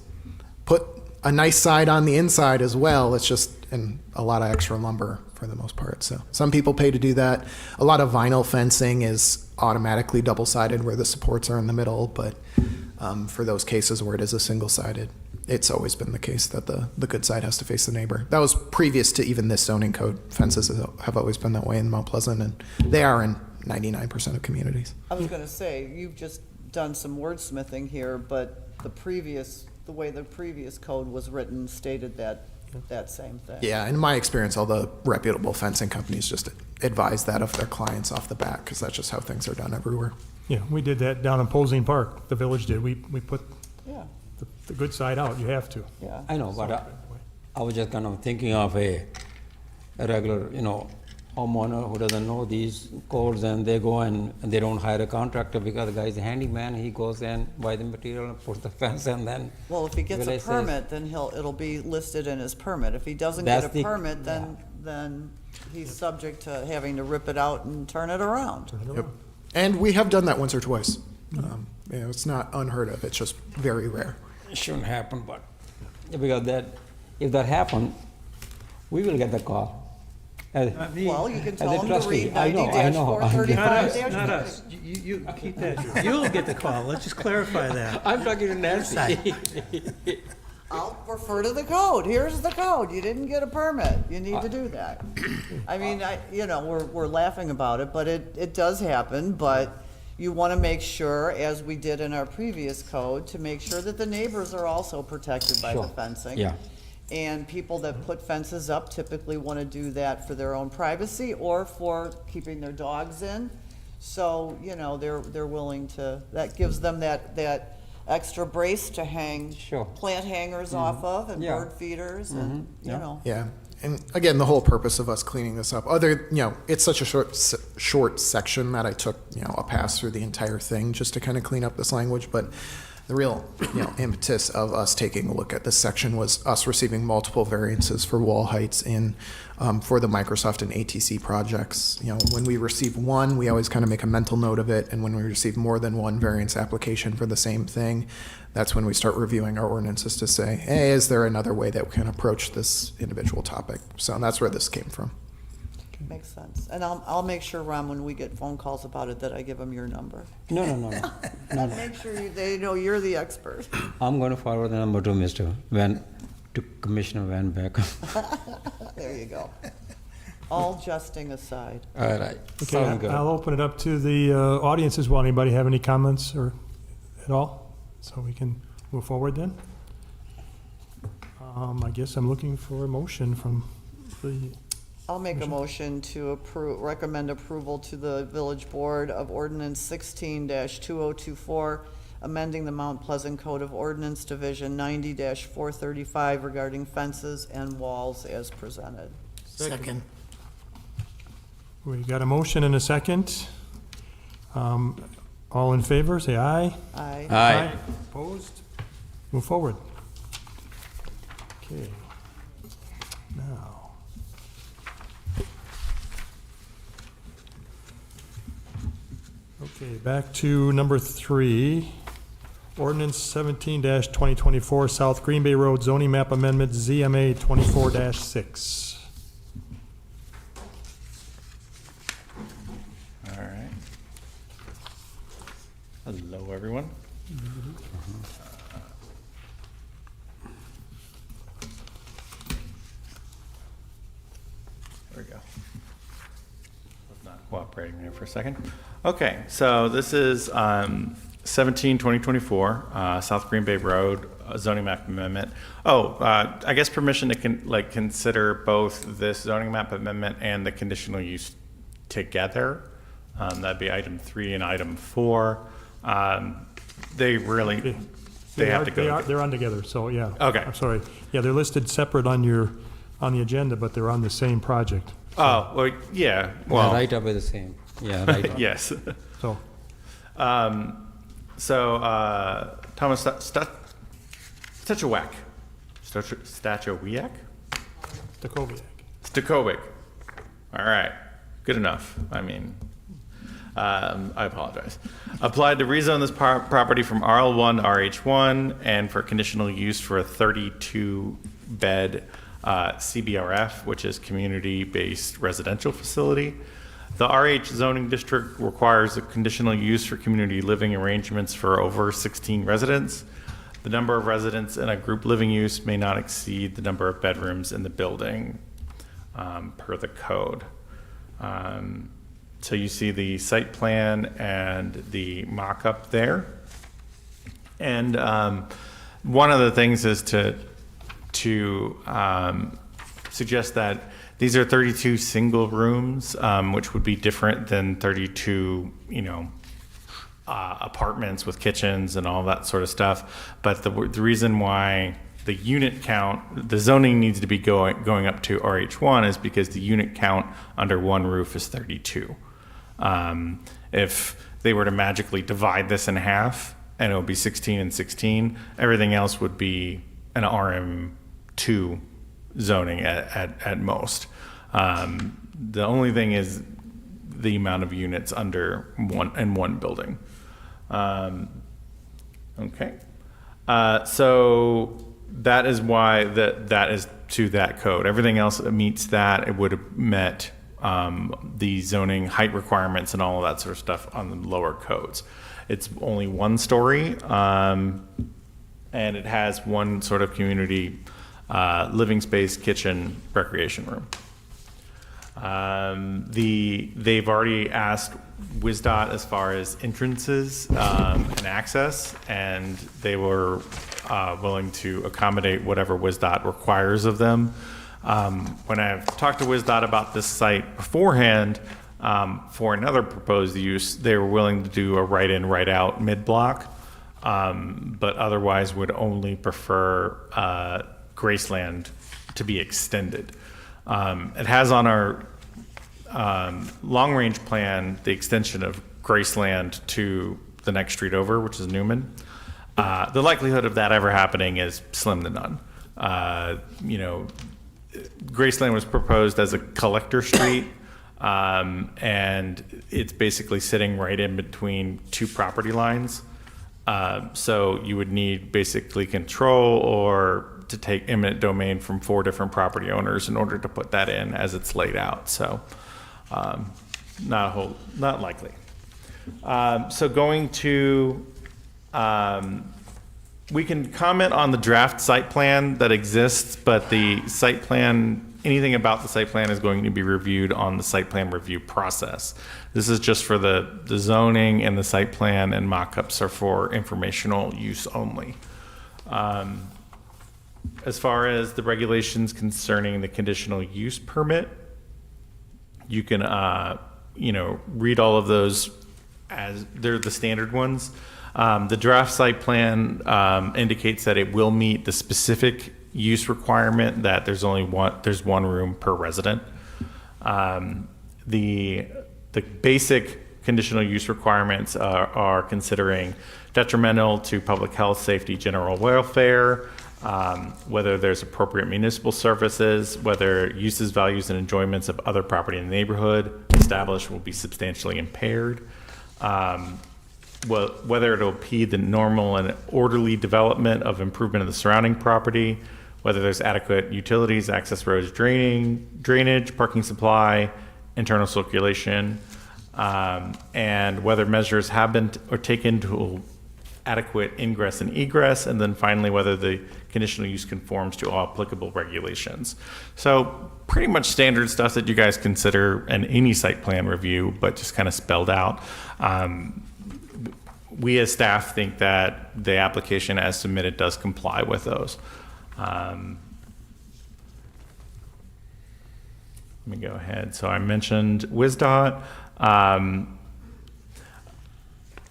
put a nice side on the inside as well. It's just in a lot of extra lumber for the most part. So some people pay to do that. A lot of vinyl fencing is automatically double-sided where the supports are in the middle, but for those cases where it is a single-sided, it's always been the case that the good side has to face the neighbor. That was previous to even this zoning code. Fences have always been that way in Mount Pleasant, and they are in 99% of communities. I was gonna say, you've just done some wordsmithing here, but the way the previous code was written stated that same thing. Yeah, in my experience, all the reputable fencing companies just advise that of their clients off the bat, because that's just how things are done everywhere. Yeah, we did that down in Posing Park, the village did. We put Yeah, the good side out, you have to. yeah. I know, but I was just kind of thinking of a regular, homeowner who doesn't know these codes, and they go and they don't hire a contractor because the guy's a handyman. He goes and buy the material and puts the fence, and then Well, if he gets a village says- permit, then it'll be listed in his permit. If he doesn't get a That's the- permit, then he's subject to having to rip it out and turn it around. Yep. And we have done that once or twice. It's not unheard of. It's just very rare. it shouldn't happen, but because if that happened, we will get the call. Well, you can As tell a him to trustee, read I know, I know. 90-435-. Not us. You keep that. You'll get the call. Let's just clarify that. I'm talking to Nancy. I'll refer to the code. Here's the code. You didn't get a permit. You need to do that. I mean, we're laughing about it, but it does happen, but you want to make sure, as we did in our previous code, to make sure that the neighbors are also protected by the Sure. fencing. Yeah. And people that put fences up typically want to do that for their own privacy or for keeping their dogs in. So, they're willing to, that gives them that extra brace to hang Sure. plant hangers off of and Yeah. bird feeders and, Yeah. Yeah. And again, the whole purpose of us cleaning this up, it's such a short section that I took, a pass through the entire thing just to kind of clean up this language. But The real, impetus of us taking a look at this section was us receiving multiple variances for wall heights for the Microsoft and ATC projects. When we receive one, we always kind of make a mental note of it, and when we receive more than one variance application for the same thing, that's when we start reviewing our ordinances to say, hey, is there another way that we can approach this individual topic? So that's where this came from. Makes sense. And I'll make sure, Ron, when we get phone calls about it, that I give them your number. No. Make sure they know you're the expert. I'm going to forward the number to Commissioner Van Beck. There you go. All jesting aside. All right. Okay, Sound good. I'll open it up to the audience as well. Anybody have any comments or at all? So we can move forward then. I guess I'm looking for a motion from the, I'll make a motion to recommend approval to the Village Board of Ordinance 16-2024, amending the Mount Pleasant Code of Ordinance Division 90-435 regarding fences and walls as presented. Second. we got a motion and a second. All in favor, say aye. Aye. Aye. Opposed? Move forward. Okay. Now. Okay, back to number 3. Ordinance 17-2024, South Green Bay Road zoning map amendment, ZMA 24-6. All right. Hello, everyone. There we go. Was not cooperating there for a second. Okay, so this is 17-2024, South Green Bay Road zoning map amendment. I guess permission to consider both this zoning map amendment and the conditional use together. That'd be item 3 and item 4. They have to go. They're on together, so yeah. Okay. I'm sorry. Yeah, they're listed separate on the agenda, but they're on the same project. Oh, well, yeah, well. Right away the same. Yeah, right away. Yes. So, Thomas Stachowiak. Stachowiak. All right, good enough. I mean, I apologize. Applied to rezone this property from RL1 to RH1 and for conditional use for a 32-bed CBRF, which is community-based residential facility. The RH zoning district requires a conditional use for community living arrangements for over 16 residents. The number of residents in a group living use may not exceed the number of bedrooms in the building per the code. So you see the site plan and the mock-up there. And one of the things is to suggest that these are 32 single rooms, which would be different than 32, apartments with kitchens and all that sort of stuff. But the reason why the unit count, the zoning needs to be going up to RH1 is because the unit count under one roof is 32. If they were to magically divide this in half, and it would be 16 and 16, everything else would be an RM2 zoning at most. The only thing is the amount of units under one building. Okay. So that is why that is to that code. Everything else that meets that, it would have met the zoning height requirements and all of that sort of stuff on the lower codes. It's only one story, and it has one sort of community living space, kitchen, recreation room. They've already asked WisDOT as far as entrances and access, and they were willing to accommodate whatever WisDOT requires of them. When I've talked to WisDOT about this site beforehand, for another proposed use, they were willing to do a right-in, right-out mid-block, but otherwise would only prefer Graceland to be extended. It has on our long-range plan the extension of Graceland to the next street over, which is Newman. The likelihood of that ever happening is slim to none. Graceland was proposed as a collector street, and it's basically sitting right in between two property lines. So you would need basically control or to take eminent domain from 4 different property owners in order to put that in as it's laid out. So not likely. So going to, we can comment on the draft site plan that exists, but the site plan, anything about the site plan is going to be reviewed on the site plan review process. This is just for the zoning, and the site plan and mock-ups are for informational use only. As far as the regulations concerning the conditional use permit, you can, read all of those as they're the standard ones. The draft site plan indicates that it will meet the specific use requirement that there's one room per resident. The basic conditional use requirements are considering detrimental to public health, safety, general welfare, whether there's appropriate municipal services, whether uses, values, and enjoyments of other property in the neighborhood established will be substantially impaired, whether it'll impede the normal and orderly development of improvement of the surrounding property, whether there's adequate utilities, access roads, drainage, parking supply, internal circulation, and whether measures have been or taken to adequate ingress and egress, and then finally whether the conditional use conforms to all applicable regulations. So pretty much standard stuff that you guys consider in any site plan review, but just kind of spelled out. We as staff think that the application as submitted does comply with those. Let me go ahead. So I mentioned WSDOT.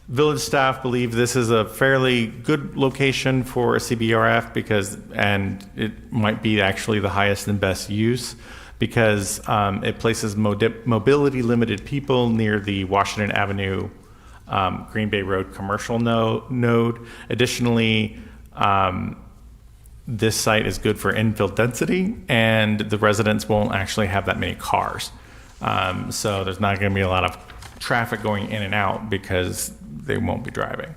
Village staff believe this is a fairly good location for a CBRF and it might be actually the highest and best use because it places mobility limited people near the Washington Avenue Green Bay Road commercial node. Additionally, this site is good for infill density and the residents won't actually have that many cars. So there's not going to be a lot of traffic going in and out because they won't be driving.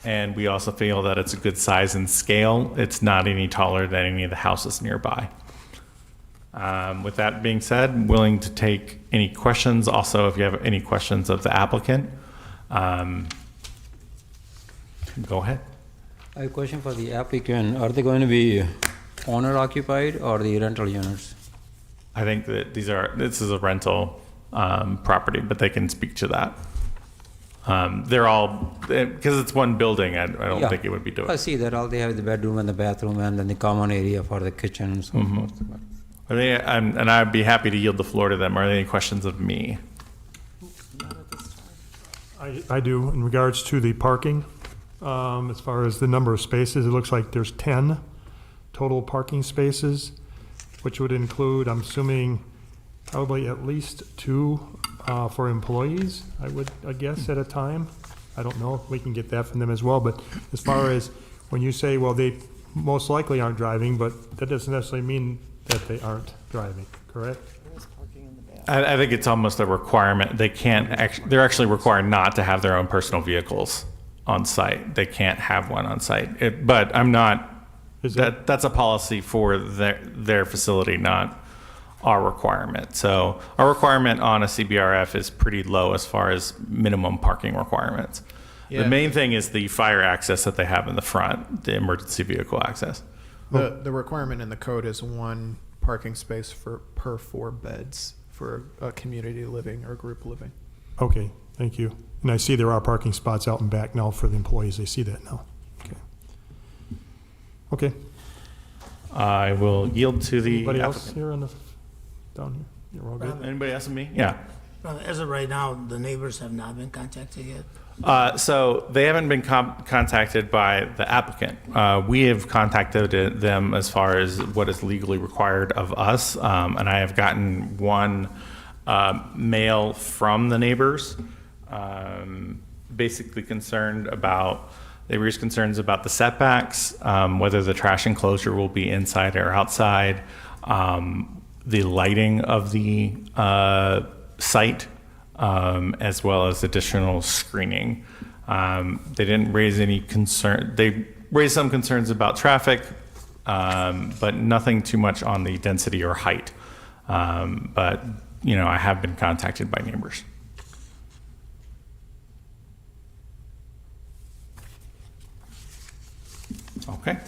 And we also feel that it's a good size and scale. It's not any taller than any of the houses nearby. With that being said, I'm willing to take any questions. Also, if you have any questions of the applicant, go ahead. I have a question for the applicant. Are they going to be owner occupied or the rental units? I think that this is a rental property, but they can speak to that. They're all, because it's one building, I don't think it would be doing. I see that all they have the bedroom and the bathroom and then the common area for the kitchen and so forth. Are they, and I'd be happy to yield the floor to them. Are there any questions of me? I do, in regards to the parking, as far as the number of spaces, it looks like there's 10 total parking spaces, which would include, I'm assuming, probably at least 2 for employees, I guess, at a time. I don't know if we can get that from them as well, but as far as when you say, well, they most likely aren't driving, but that doesn't necessarily mean that they aren't driving, correct? There's parking in the back. I think it's almost a requirement. They can't they're actually required not to have their own personal vehicles on site. They can't have one on site. But I'm not, that's a policy for their facility, not our requirement. So our requirement on a CBRF is pretty low as far as minimum parking requirements. Yeah. The main thing is the fire access that they have in the front, the emergency vehicle access. The requirement in the code is 1 parking space per 4 beds for a community living or group living. Okay, thank you. And I see there are parking spots out and back now for the employees. I see that now. Okay. I will yield to the Anybody else applicant. here down here? You're all good? Anybody else with me? Yeah. As of right now, the neighbors have not been contacted yet. So they haven't been contacted by the applicant. We have contacted them as far as what is legally required of us, and I have gotten 1 mail from the neighbors. basically concerned about, they raised concerns about the setbacks, whether the trash enclosure will be inside or outside, the lighting of the site, as well as additional screening. They didn't raise any concern. They raised some concerns about traffic, but nothing too much on the density or height. But, you know, I have been contacted by neighbors. Okay.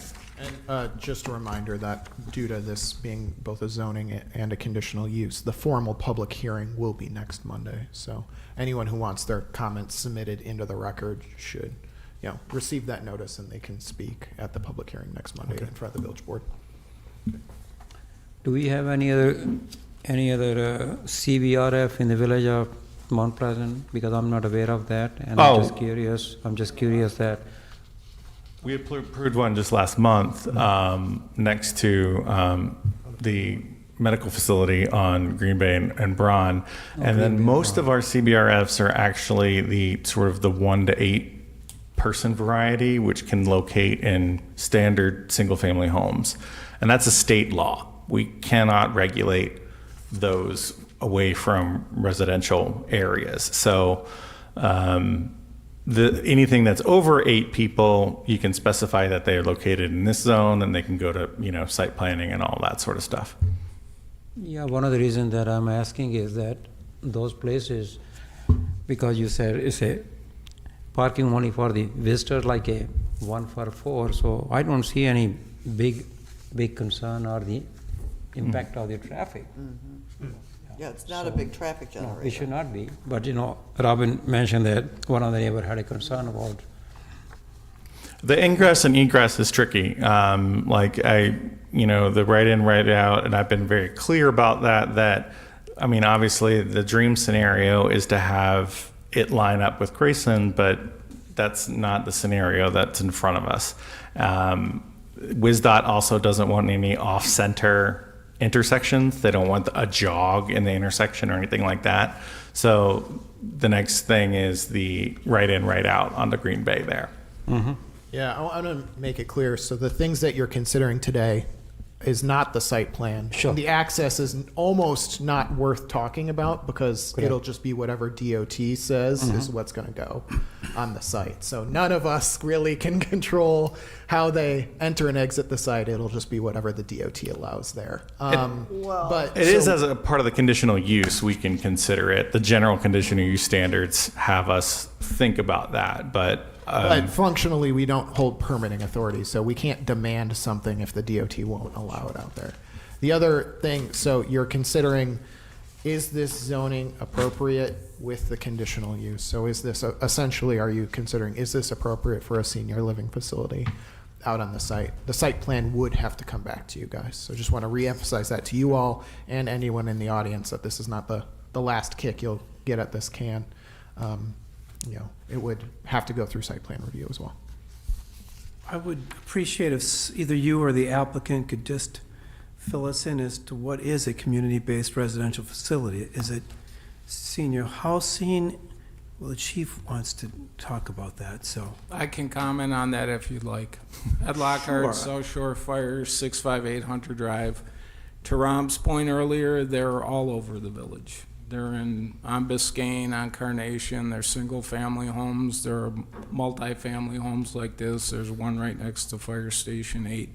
And just a reminder that due to this being both a zoning and a conditional use, the formal public hearing will be next Monday. So anyone who wants their comments submitted into the record should, you know, receive that notice and they can speak at the public hearing next Monday in front of the village board. Do we have any other CBRF in the village of Mount Pleasant? Because I'm not aware of that, and I'm just curious that. We had approved one just last month next to the medical facility on Green Bay and Braun. And then most of our CBRFs are actually the sort of the 1 to 8 person variety, which can locate in standard single family homes. And that's a state law. We cannot regulate those away from residential areas. So anything that's over 8 people, you can specify that they are located in this zone, and they can go to, you know, site planning and all that sort of stuff. Yeah, one of the reasons that I'm asking is that those places, because you said it's a parking only for the visitor, like a 1 for 4, so I don't see any big concern or the impact of the traffic. Yeah, it's not a big traffic No, generator. it should not be, but you know, Robin mentioned that one of the neighbor had a concern about. The ingress and egress is tricky. The right in, right out, and I've been very clear about that, I mean, obviously the dream scenario is to have it line up with Grayson, but that's not the scenario that's in front of us. WisDOT also doesn't want any off-center intersections. They don't want a jog in the intersection or anything like that. So the next thing is the right in, right out onto Green Bay there. Mm-hmm. Yeah, I want to make it clear. So the things that you're considering today is not the site plan. Sure. The access is almost not worth talking about because it'll just be whatever DOT says is what's going to go on the site. So none of us really can control how they enter and exit the site. It'll just be whatever the DOT allows there. But It is as a part of the conditional use, we can consider it. The general conditional use standards have us think about that, but functionally, we don't hold permitting authority, so we can't demand something if the DOT won't allow it out there. The other thing, so you're considering, is this zoning appropriate with the conditional use? So is this, essentially, are you considering, is this appropriate for a senior living facility out on the site? The site plan would have to come back to you guys. So just want to reemphasize that to you all and anyone in the audience that this is not the last kick you'll get at this can. It would have to go through site plan review as well. I would appreciate if either you or the applicant could just fill us in as to what is a community-based residential facility. Is it senior housing? Well, the chief wants to talk about that, so. I can comment on that if you'd like. Ed Lockhart, South Shore Fire, 658 Hunter Drive. To Rob's point earlier, they're all over the village. They're on Biscayne, on Carnation. They're single-family homes. There are multi-family homes like this. There's one right next to Fire Station 8.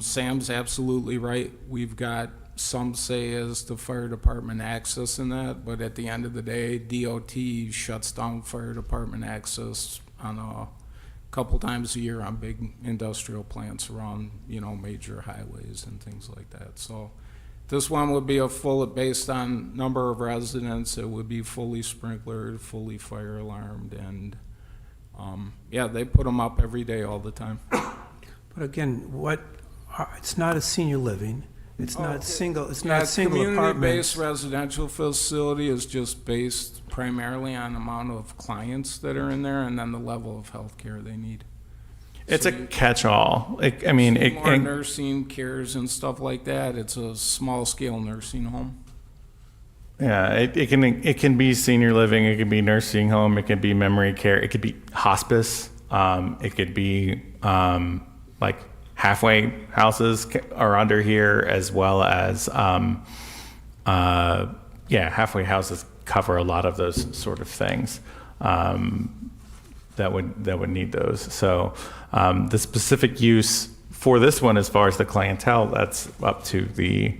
Sam's absolutely right. We've got some say as the fire department access in that, but at the end of the day, DOT shuts down fire department access on a couple times a year on big industrial plants around, major highways and things like that. So this one would be based on number of residents. It would be fully sprinklered, fully fire alarmed, and they put them up every day, all the time. But again, it's not a senior living. It's not single. It's not single Community-based apartments. residential facility is just based primarily on the amount of clients that are in there, and then the level of health care they need. it's a catch-all. More nursing cares and stuff like that. It's a small-scale nursing home. Yeah, it can be senior living, it can be nursing home, it can be memory care, it could be hospice, it could be like halfway houses are under here, as well as halfway houses cover a lot of those sort of things that would need those. So the specific use for this one, as far as the clientele, that's up to the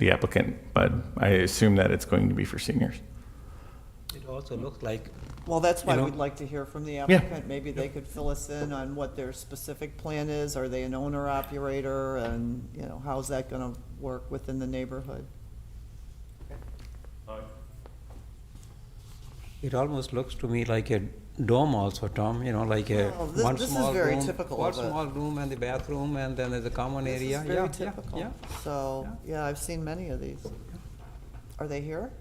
applicant, but I assume that it's going to be for seniors. It also looks like, Well, that's why You know- we'd like to hear from the applicant. Maybe they could fill us in on what their specific plan is. Are they an owner-operator? And, you know, how's that going to work within the neighborhood? it almost looks to me like a dome also, Tom, you know, like a Well, one this is small very room. typical One of it. small room and the bathroom, and then there's a common This area. is Yeah, very yeah, typical. yeah. So, yeah, I've seen many of these. Are they here?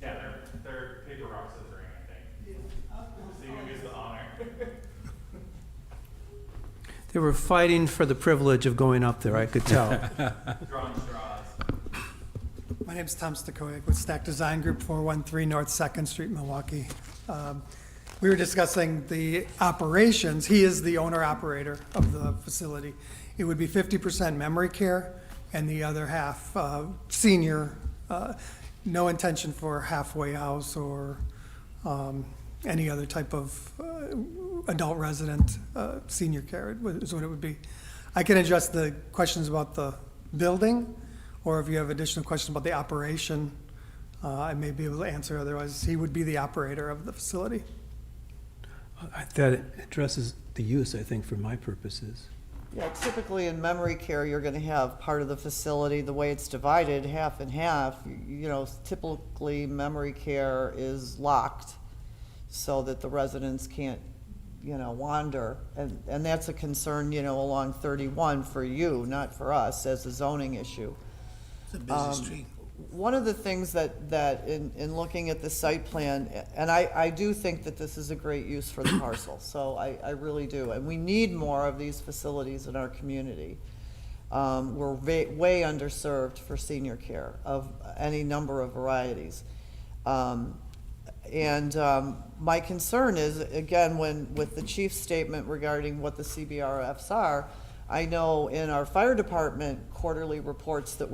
Yeah, they're paper rock scissoring, I think. See who gets the honor. They were fighting for the privilege of going up there, I could tell. Drawing straws. My name's Tom Stokovic with Stack Design Group, 413 North 2nd Street, Milwaukee. We were discussing the operations. He is the owner-operator of the facility. It would be 50% memory care and the other half senior. No intention for halfway house or any other type of adult resident senior care is what it would be. I can address the questions about the building, or if you have additional questions about the operation, I may be able to answer. Otherwise, he would be the operator of the facility. That addresses the use, I think, for my purposes. Yeah, typically in memory care, you're going to have part of the facility, the way it's divided, half and half. You know, typically memory care is locked so that the residents can't, you know, wander. And that's a concern, you know, along 31 for you, not for us, as a zoning issue. It's a busy street. One of the things that in looking at the site plan, and I do think that this is a great use for the parcel, so I really do. And we need more of these facilities in our community. We're way underserved for senior care of any number of varieties. My concern is, again, with the chief's statement regarding what the CBRFs are, I know in our fire department quarterly reports that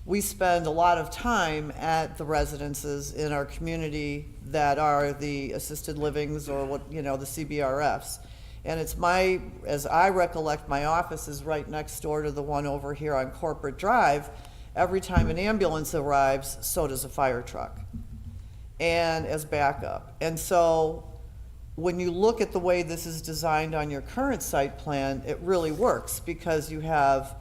we spend a lot of time at the residences in our community that are the assisted livings or what, you know, the CBRFs. And it's as I recollect, my office is right next door to the one over here on Corporate Drive. Every time an ambulance arrives, so does a fire truck, and as backup. And so when you look at the way this is designed on your current site plan, it really works, because you have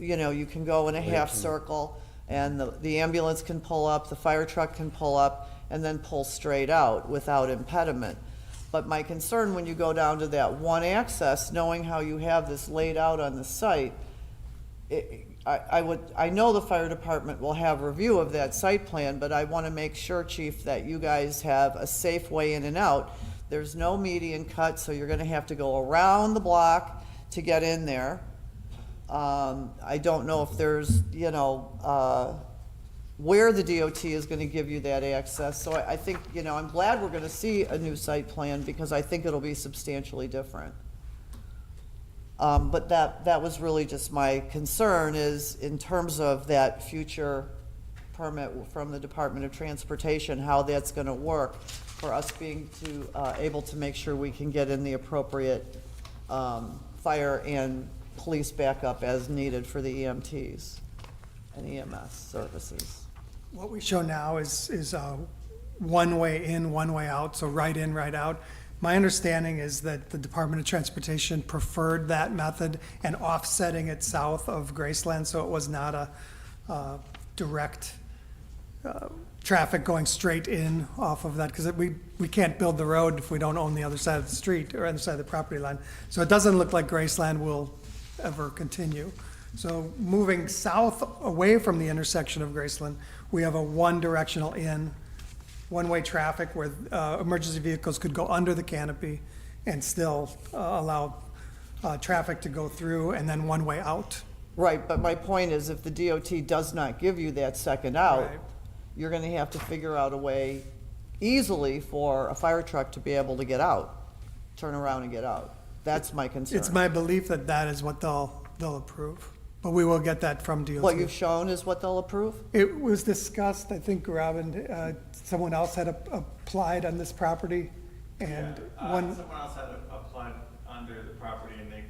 you know, you can go in a half circle, and the ambulance can pull up, the fire truck can pull up, and then pull straight out without impediment. But my concern when you go down to that one access, knowing how you have this laid out on the site, I know the fire department will have review of that site plan, but I want to make sure, Chief, that you guys have a safe way in and out. There's no median cut, so you're going to have to go around the block to get in there. I don't know if there's, you know, where the DOT is going to give you that access. So I think, you know, I'm glad we're going to see a new site plan, because I think it'll be substantially different. But that was really just my concern, is in terms of that future permit from the Department of Transportation, how that's going to work for us being able to make sure we can get in the appropriate fire and police backup as needed for the EMTs and EMS services. What we show now is one way in, one way out, so right in, right out. My understanding is that the Department of Transportation preferred that method and offsetting it south of Graceland, so it was not a direct traffic going straight in off of that, because we can't build the road if we don't own the other side of the street or other side of the property line. So it doesn't look like Graceland will ever continue. So moving south away from the intersection of Graceland, we have a one-directional in, one-way traffic where emergency vehicles could go under the canopy and still allow traffic to go through, and then one way out Right, but my point is, if the DOT does not give you that second out, Right. you're gonna have to figure out a way easily for a fire truck to be able to get out, turn around and get out. That's my concern. It's my belief that that is what they'll approve, but we will get that from DOT. What you've shown is what they'll approve? It was discussed, I think, Robin, someone else had applied on this property, and one, Someone else had applied under the property and they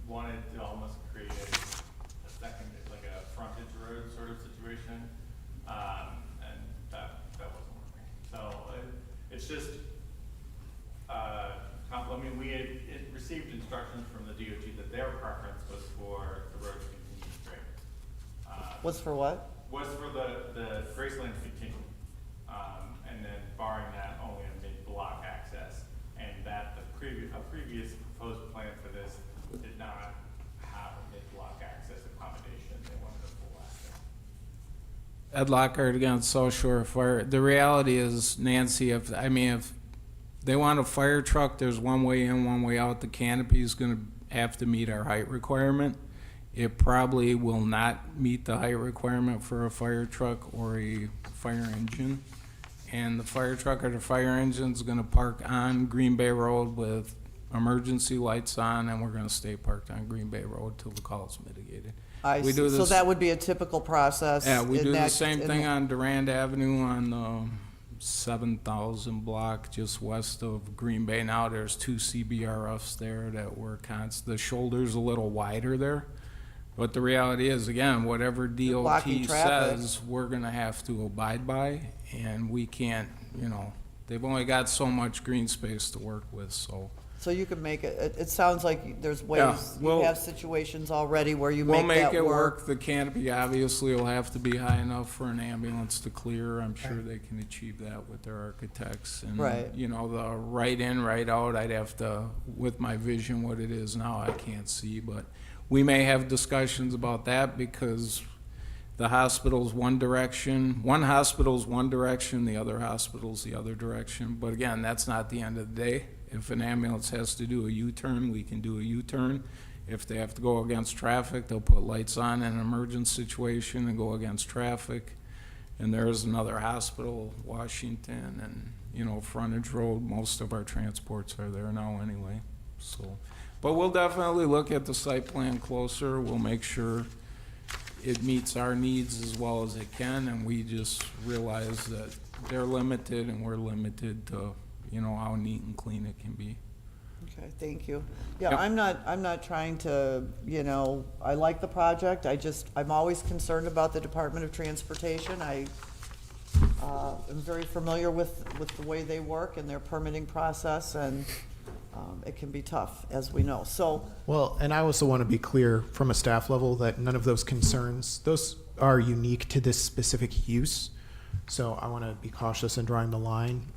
wanted to almost create a second, like a frontage road sort of situation. And that wasn't working. So it's just, I mean, we had received instructions from the DOT that their preference was for the road to continue straight. What's for what? Was for the Graceland to continue. And then barring that, only a mid-block access. And that a previous proposed plan for this did not have a mid-block access accommodation. They wanted a full access. Ed Lockhart again, South Shore Fire. The reality is, Nancy, if they want a fire truck, there's one way in, one way out. The canopy is gonna have to meet our height requirement. It probably will not meet the height requirement for a fire truck or a fire engine. And the fire truck or the fire engine's gonna park on Green Bay Road with emergency lights on, and we're gonna stay parked on Green Bay Road till the call's mitigated. We do So this- that would be a typical process. Yeah, we in do the that- same in thing the- on Durand Avenue on the 7,000 block just west of Green Bay. Now there's two CBRFs there that work the shoulder's a little wider there. But the reality is, again, whatever blocking DOT traffic. says, we're gonna have to abide by, and we can't, they've only got so much green space to work with, so. So you can make it sounds like there's ways, Yeah, you we'll- have situations already where you We'll make make that it work. work. The canopy obviously will have to be high enough for an ambulance to clear. I'm sure they can achieve that with their architects. And, Right. the right in, right out, I'd have to, with my vision, what it is now, I can't see. But we may have discussions about that because the hospital's one direction, one hospital's one direction, the other hospital's the other direction. But again, that's not the end of the day. If an ambulance has to do a U-turn, we can do a U-turn. If they have to go against traffic, they'll put lights on in an emergency situation and go against traffic. And there is another hospital, Washington, and, Frontage Road, most of our transports are there now anyway, so. But we'll definitely look at the site plan closer. We'll make sure it meets our needs as well as it can, and we just realize that they're limited and we're limited to, how neat and clean it can be. Okay, thank you. Yeah, Yep. I'm not trying to, I like the project, I'm always concerned about the Department of Transportation. I am very familiar with the way they work and their permitting process, and it can be tough, as we know, so. Well, and I also want to be clear from a staff level that none of those concerns, those are unique to this specific use. So I want to be cautious in drawing the line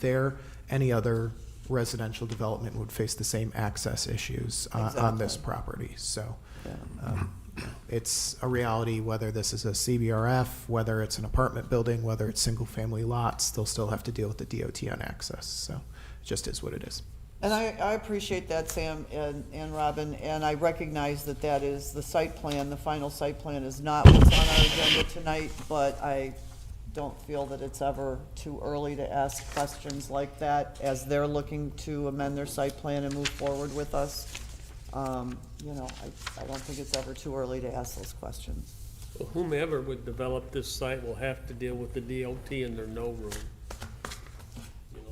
there. Any other residential development would face the same access issues on this property. So it's a reality whether this is a CBRF, whether it's an apartment building, whether it's single-family lots, they'll still have to deal with the DOT on access. So it just is what it is. And I appreciate that, Sam and Robin, and I recognize that is the site plan, the final site plan is not what's on our agenda tonight, but I don't feel that it's ever too early to ask questions like that as they're looking to amend their site plan and move forward with us. I don't think it's ever too early to ask those questions. Well, whomever would develop this site will have to deal with the DOT in their no room.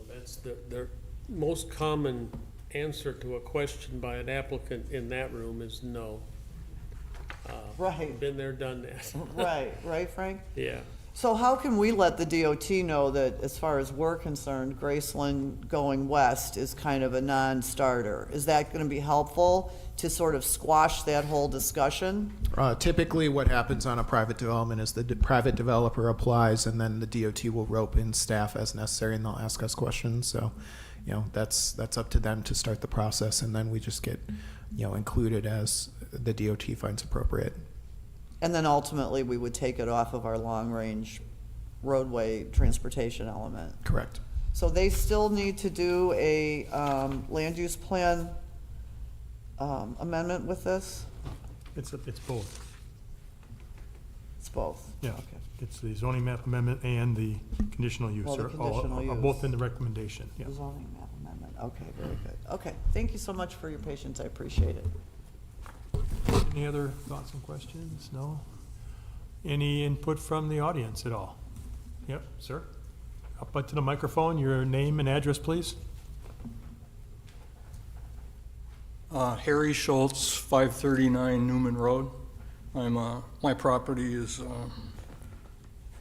That's their most common answer to a question by an applicant in that room is no. Right. Been there, done that. Right, Frank? Yeah. So how can we let the DOT know that, as far as we're concerned, Graceland going west is kind of a non-starter? Is that going to be helpful to sort of squash that whole discussion? Typically, what happens on a private development is the private developer applies, and then the DOT will rope in staff as necessary, and they'll ask us questions. So, that's up to them to start the process, and then we just get, included as the DOT finds appropriate. And then ultimately, we would take it off of our long-range roadway transportation element. Correct. So they still need to do a land use plan amendment with this? It's both. It's both? Yeah, Okay. it's the zoning map amendment and the conditional use Well, the are conditional are use. both in the recommendation, yeah. The zoning map amendment, okay, very good. Okay, thank you so much for your patience, I appreciate it. Any other thoughts and questions? No? Any input from the audience at all? Yep, sir. Up to the microphone, your name and address, please. Harry Schultz, 539 Newman Road. My property is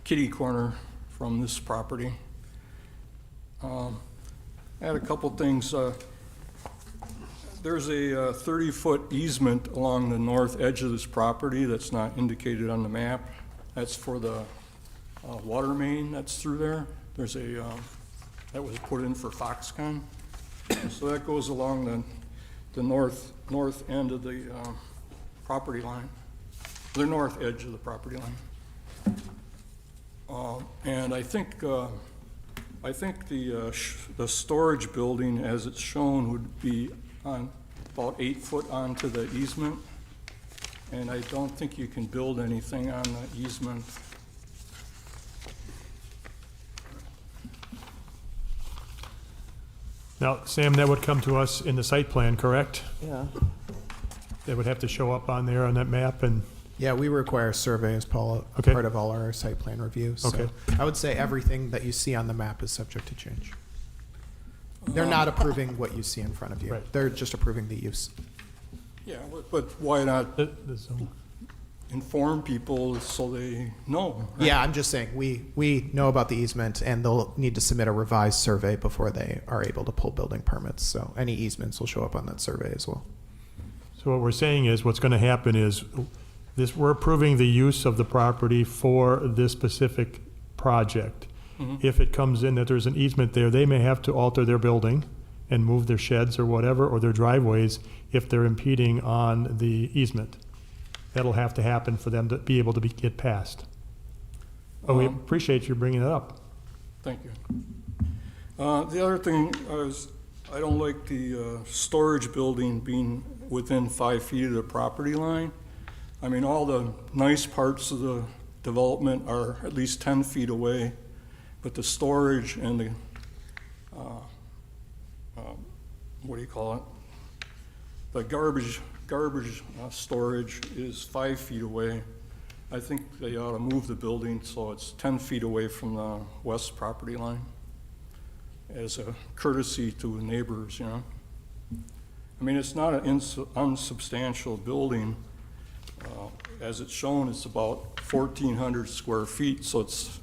kitty corner from this property. I had a couple things. There's a 30-foot easement along the north edge of this property that's not indicated on the map. That's for the water main that's through there. There's a, that was put in for Foxconn. So that goes along the north end of the property line, the north edge of the property line. And I think the storage building, as it's shown, would be on about 8 foot onto the easement. And I don't think you can build anything on the easement. Now, Sam, that would come to us in the site plan, correct? Yeah. That would have to show up on there on that map and, Yeah, we require a survey as part Okay. of all our site plan reviews. So Okay. I would say everything that you see on the map is subject to change. They're not approving what you see in front of you. Right. They're just approving the use. Yeah, but why not the zone. inform people so they know? Right? Yeah, I'm just saying, we know about the easement, and they'll need to submit a revised survey before they are able to pull building permits. So any easements will show up on that survey as well. So what we're saying is, what's gonna happen is, this, we're approving the use of the property for this specific project. If it comes in that there's an easement there, they may have to alter their building and move their sheds or whatever, or their driveways, if they're impeding on the easement. That'll have to happen for them to be able to get past. Oh, we appreciate you bringing it up. Thank you. The other thing is, I don't like the storage building being within 5 feet of the property line. I mean, all the nice parts of the development are at least 10 feet away, but the storage and the, what do you call it? The garbage storage is 5 feet away. I think they ought to move the building so it's 10 feet away from the west property line as a courtesy to neighbors, you know. I mean, it's not an unsubstantial building. As it's shown, it's about 1,400 square feet, so it's,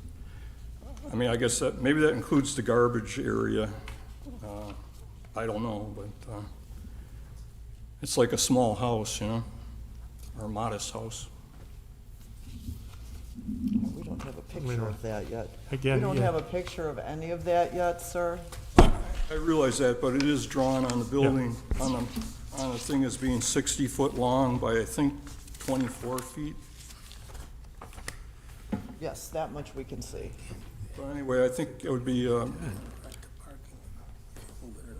I mean, I guess that, maybe that includes the garbage area. I don't know, but it's like a small house, you know, or a modest house. We don't have a picture of that yet. Again, We don't yeah. have a picture of any of that yet, sir? I realize that, but it is drawn on the building, on the thing as being 60 foot long by, I think, 24 feet. Yes, that much we can see. But anyway, I think it would be a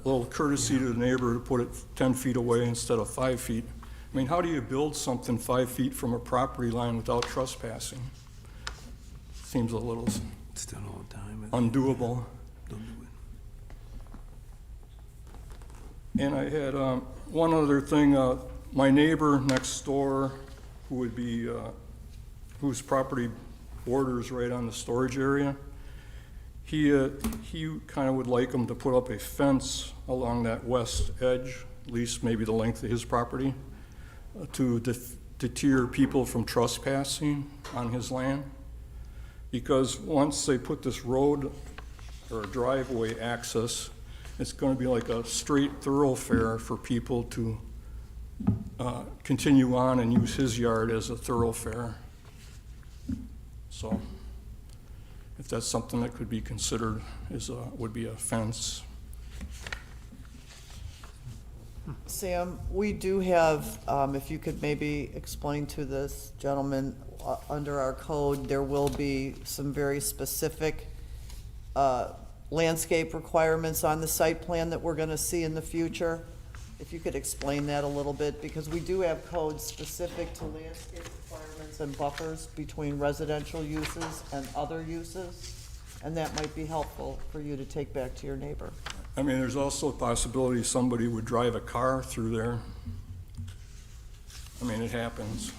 little courtesy to the neighbor to put it 10 feet away instead of 5 feet. I mean, how do you build something 5 feet from a property line without trespassing? Seems a little It's done all the time. undoable. Don't do it. And I had one other thing. My neighbor next door, who would be, whose property borders right on the storage area, he kind of would like him to put up a fence along that west edge, at least maybe the length of his property, to deter people from trespassing on his land. Because once they put this road or driveway access, it's going to be like a straight thoroughfare for people to continue on and use his yard as a thoroughfare. So if that's something that could be considered, would be a fence. Sam, we do have, if you could maybe explain to this gentleman, under our code, there will be some very specific landscape requirements on the site plan that we're gonna see in the future. If you could explain that a little bit, because we do have codes specific to landscape requirements limits and buffers between residential uses and other uses, and that might be helpful for you to take back to your neighbor. I mean, there's also a possibility somebody would drive a car through there. I mean, it happens.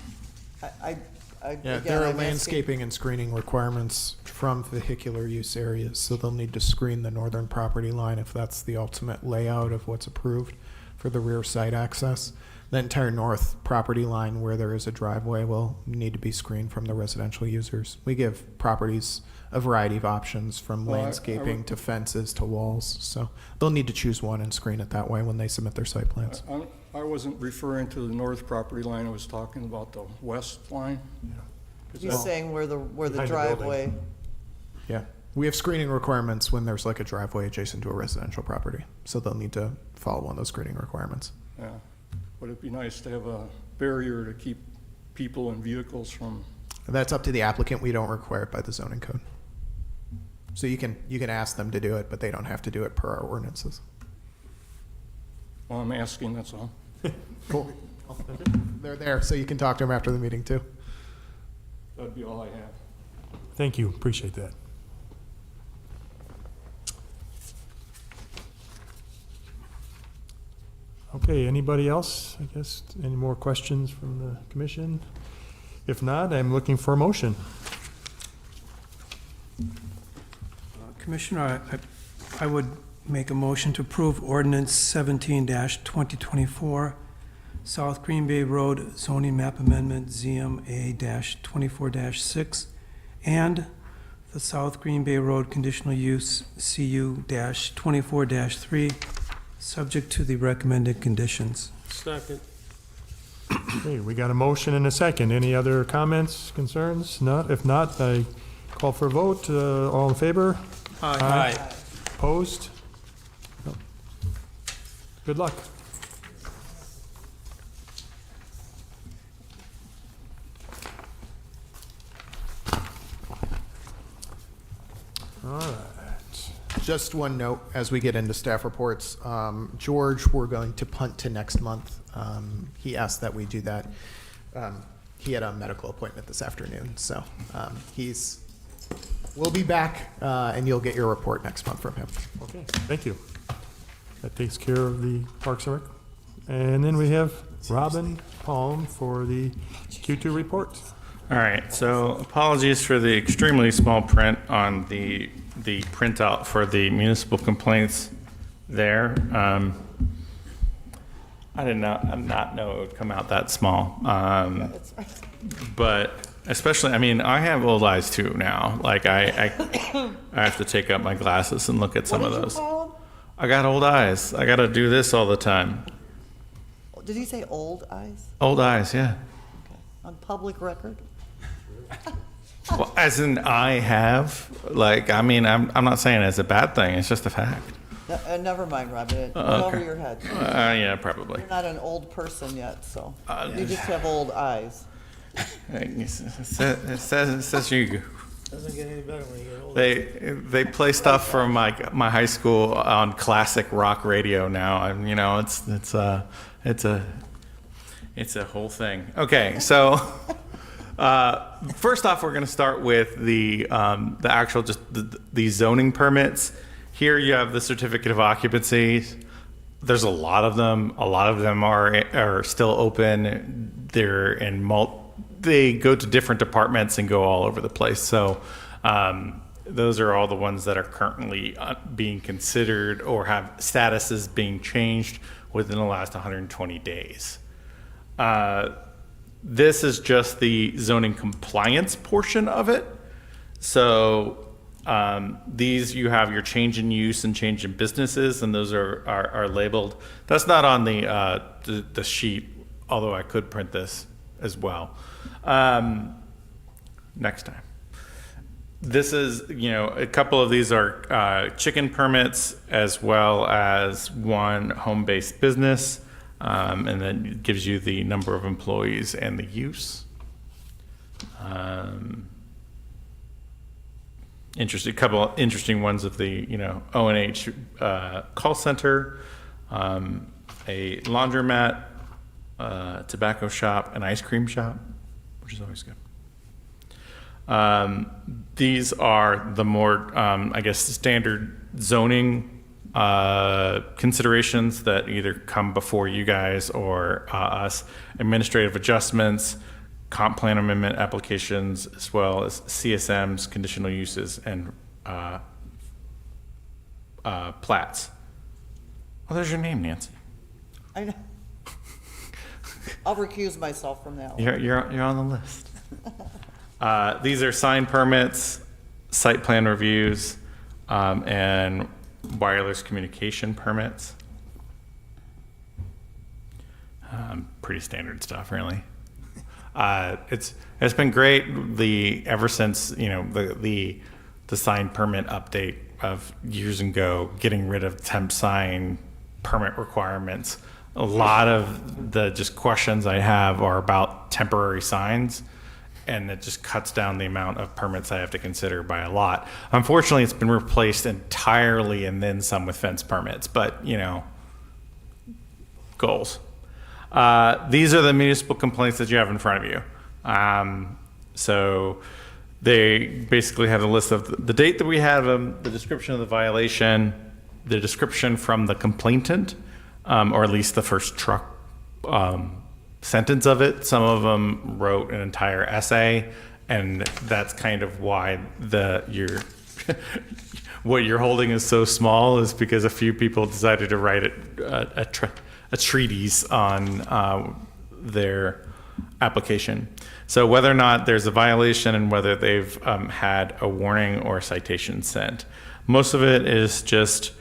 I Yeah, again, there are I'm asking- landscaping and screening requirements from vehicular use areas, so they'll need to screen the northern property line if that's the ultimate layout of what's approved for the rear side access. The entire north property line where there is a driveway will need to be screened from the residential users. We give properties a variety of options from Well, I landscaping would- to fences to walls, so they'll need to choose one and screen it that way when they submit their site plans. I wasn't referring to the north property line, I was talking about the west line. He's saying where the Behind the building. driveway, Yeah, we have screening requirements when there's like a driveway adjacent to a residential property, so they'll need to follow one of those screening requirements. Yeah, but it'd be nice to have a barrier to keep people and vehicles from, That's up to the applicant. We don't require it by the zoning code. So you can ask them to do it, but they don't have to do it per our ordinances. well, I'm asking, that's all. Cool. They're there, so you can talk to them after the meeting too. That'd be all I have. Thank you, appreciate that. Okay, anybody else? I guess, any more questions from the commission? If not, I'm looking for a motion. Commissioner, I would make a motion to approve ordinance 17-2024, South Green Bay Road zoning map amendment ZMA-24-6, and the South Green Bay Road conditional use CU-24-3, subject to the recommended conditions. Second. Okay, we got a motion and a second. Any other comments, concerns? Not, if not, I call for a vote. All in favor? Aye. Opposed? No. Good luck. All right. Just one note, as we get into staff reports, George, we're going to punt to next month. He asked that we do that. He had a medical appointment this afternoon, so we'll be back, and you'll get your report next month from him. Okay, thank you. That takes care of the Parks and Rec. And then we have Robin Palm for the Q2 report. All right, so apologies for the extremely small print on the printout for the municipal complaints there. I did not know it would come out that small. But especially, I mean, I have old eyes too now. Like I have to take out my glasses and look at some of those. I got old eyes. I got to do this all the time. did he say old eyes? Old eyes, yeah. On public record? Well, as in I have, like, I mean, I'm not saying it's a bad thing. It's just a fact. Never mind, Robin, it went Okay. over your head. Yeah, probably. You're not an old person yet, so you just have old eyes. It says you. Doesn't get any better when you get older. They play stuff from my high school on classic rock radio now. And you know, it's a whole thing. Okay, so first off, we're going to start with the actual just the zoning permits. Here you have the certificate of occupancy. There's a lot of them. A lot of them are still open. They're in they go to different departments and go all over the place. So those are all the ones that are currently being considered or have statuses being changed within the last 120 days. This is just the zoning compliance portion of it. So these, you have your change in use and change in businesses, and those are labeled. That's not on the sheet, although I could print this as well. Next time. This is, a couple of these are chicken permits as well as one home-based business, and then it gives you the number of employees and the use. Couple interesting ones of the, O&H call center, a laundromat, tobacco shop, an ice cream shop, which is always good. These are the more, I guess, standard zoning considerations that either come before you guys or us. Administrative adjustments, comp plan amendment applications, as well as CSMs, conditional uses, and plats. Oh, there's your name, Nancy. I know. I'll recuse myself from that one. You're on the list. These are sign permits, site plan reviews, and wireless communication permits. Pretty standard stuff, really. It's been great. Ever since the sign permit update of years ago, getting rid of temp sign permit requirements. A lot of the just questions I have are about temporary signs, and it just cuts down the amount of permits I have to consider by a lot. Unfortunately, it's been replaced entirely and then some with fence permits, but goals. These are the municipal complaints that you have in front of you. So they basically have a list of the date that we have them, the description of the violation, the description from the complainant, or at least the first sentence of it. Some of them wrote an entire essay, and that's kind of why what you're holding is so small, is because a few people decided to write a treatise on their application. So whether or not there's a violation and whether they've had a warning or a citation sent. Most of it is just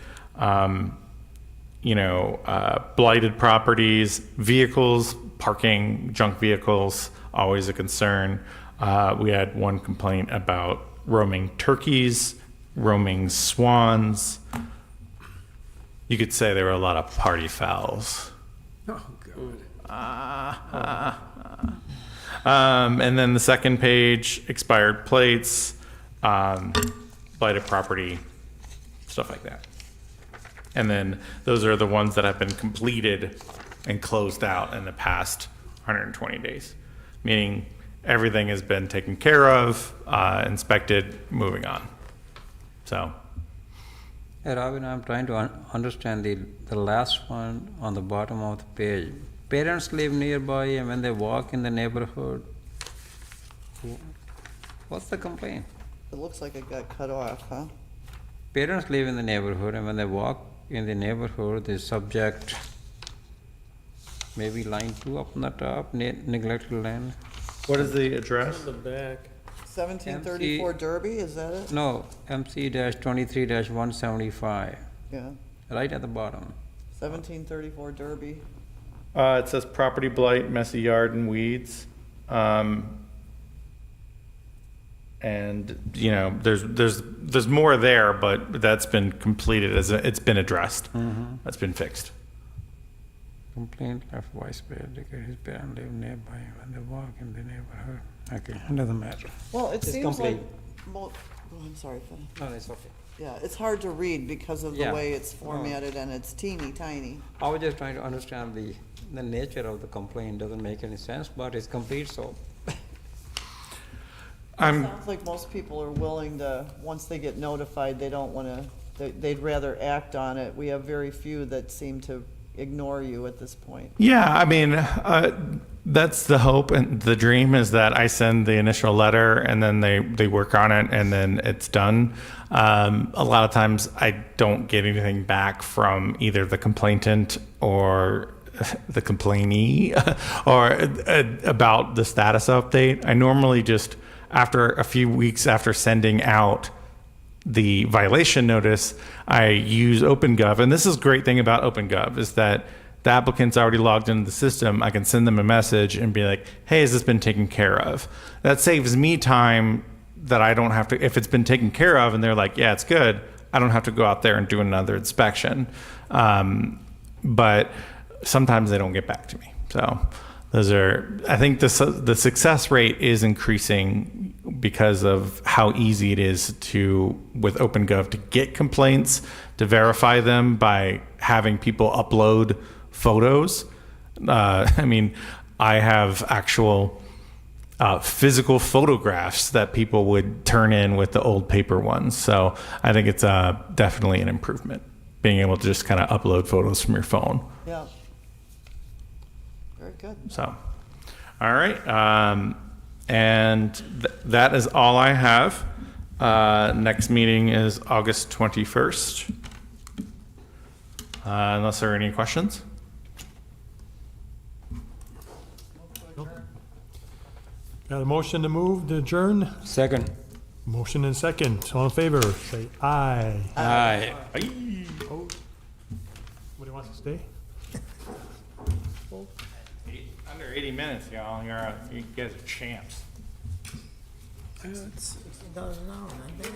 blighted properties, vehicles, parking, junk vehicles, always a concern. We had one complaint about roaming turkeys, roaming swans. You could say there were a lot of party fouls. Oh, God. And then the second page, expired plates, blighted property, stuff like that. And then those are the ones that have been completed and closed out in the past 120 days, meaning everything has been taken care of, inspected, moving on. So. Hey, Robin, I'm trying to understand the last one on the bottom of the page. Parents live nearby, and when they walk in the neighborhood, what's the complaint? It looks like it got cut off, huh? Parents live in the neighborhood, and when they walk in the neighborhood, they subject maybe line 2 up on the top, neglected land. What is the address? On the back. 1734 Derby, is that it? No, MC-23-175, Yeah, right at the bottom. 1734 Derby. It says property blight, messy yard, and weeds. And there's more there, but that's been completed it's been addressed. Mm-hmm. That's been fixed. Complaint left voice because his parents live nearby when they walk in the neighborhood. Okay, it doesn't matter. Well, it It's seems complete. like, I'm sorry, Finn. No, it's okay. Yeah, it's hard to read because of the Yeah. way it's formatted and it's teeny tiny. I was just trying to understand the nature of the complaint. Doesn't make any sense, but it's complete, so. Sounds like most people are willing to, once they get notified, they don't want to, they'd rather act on it. We have very few that seem to ignore you at this point. Yeah, I mean, that's the hope and the dream, is that I send the initial letter and then they work on it and then it's done. A lot of times I don't get anything back from either the complainant or the complainee or about the status update. I normally just, after a few weeks after sending out the violation notice, I use OpenGov. And this is a great thing about OpenGov, is that the applicant's already logged into the system. I can send them a message and be like, hey, has this been taken care of? That saves me time that I don't have to, if it's been taken care of and they're like, yeah, it's good, I don't have to go out there and do another inspection. But sometimes they don't get back to me. So those are, I think the success rate is increasing because of how easy it is with OpenGov to get complaints, to verify them by having people upload photos. I mean, I have actual physical photographs that people would turn in with the old paper ones. So I think it's definitely an improvement, being able to just kind of upload photos from your phone. Yeah. Very good. So, all right. And that is all I have. Next meeting is August 21st. Unless there are any questions. Got a motion to move to adjourn? Second. Motion and second. All in favor, say aye. Aye. Opposed? Somebody wants to stay? Under 80 minutes, y'all. You guys are champs. $60 an hour, not bad.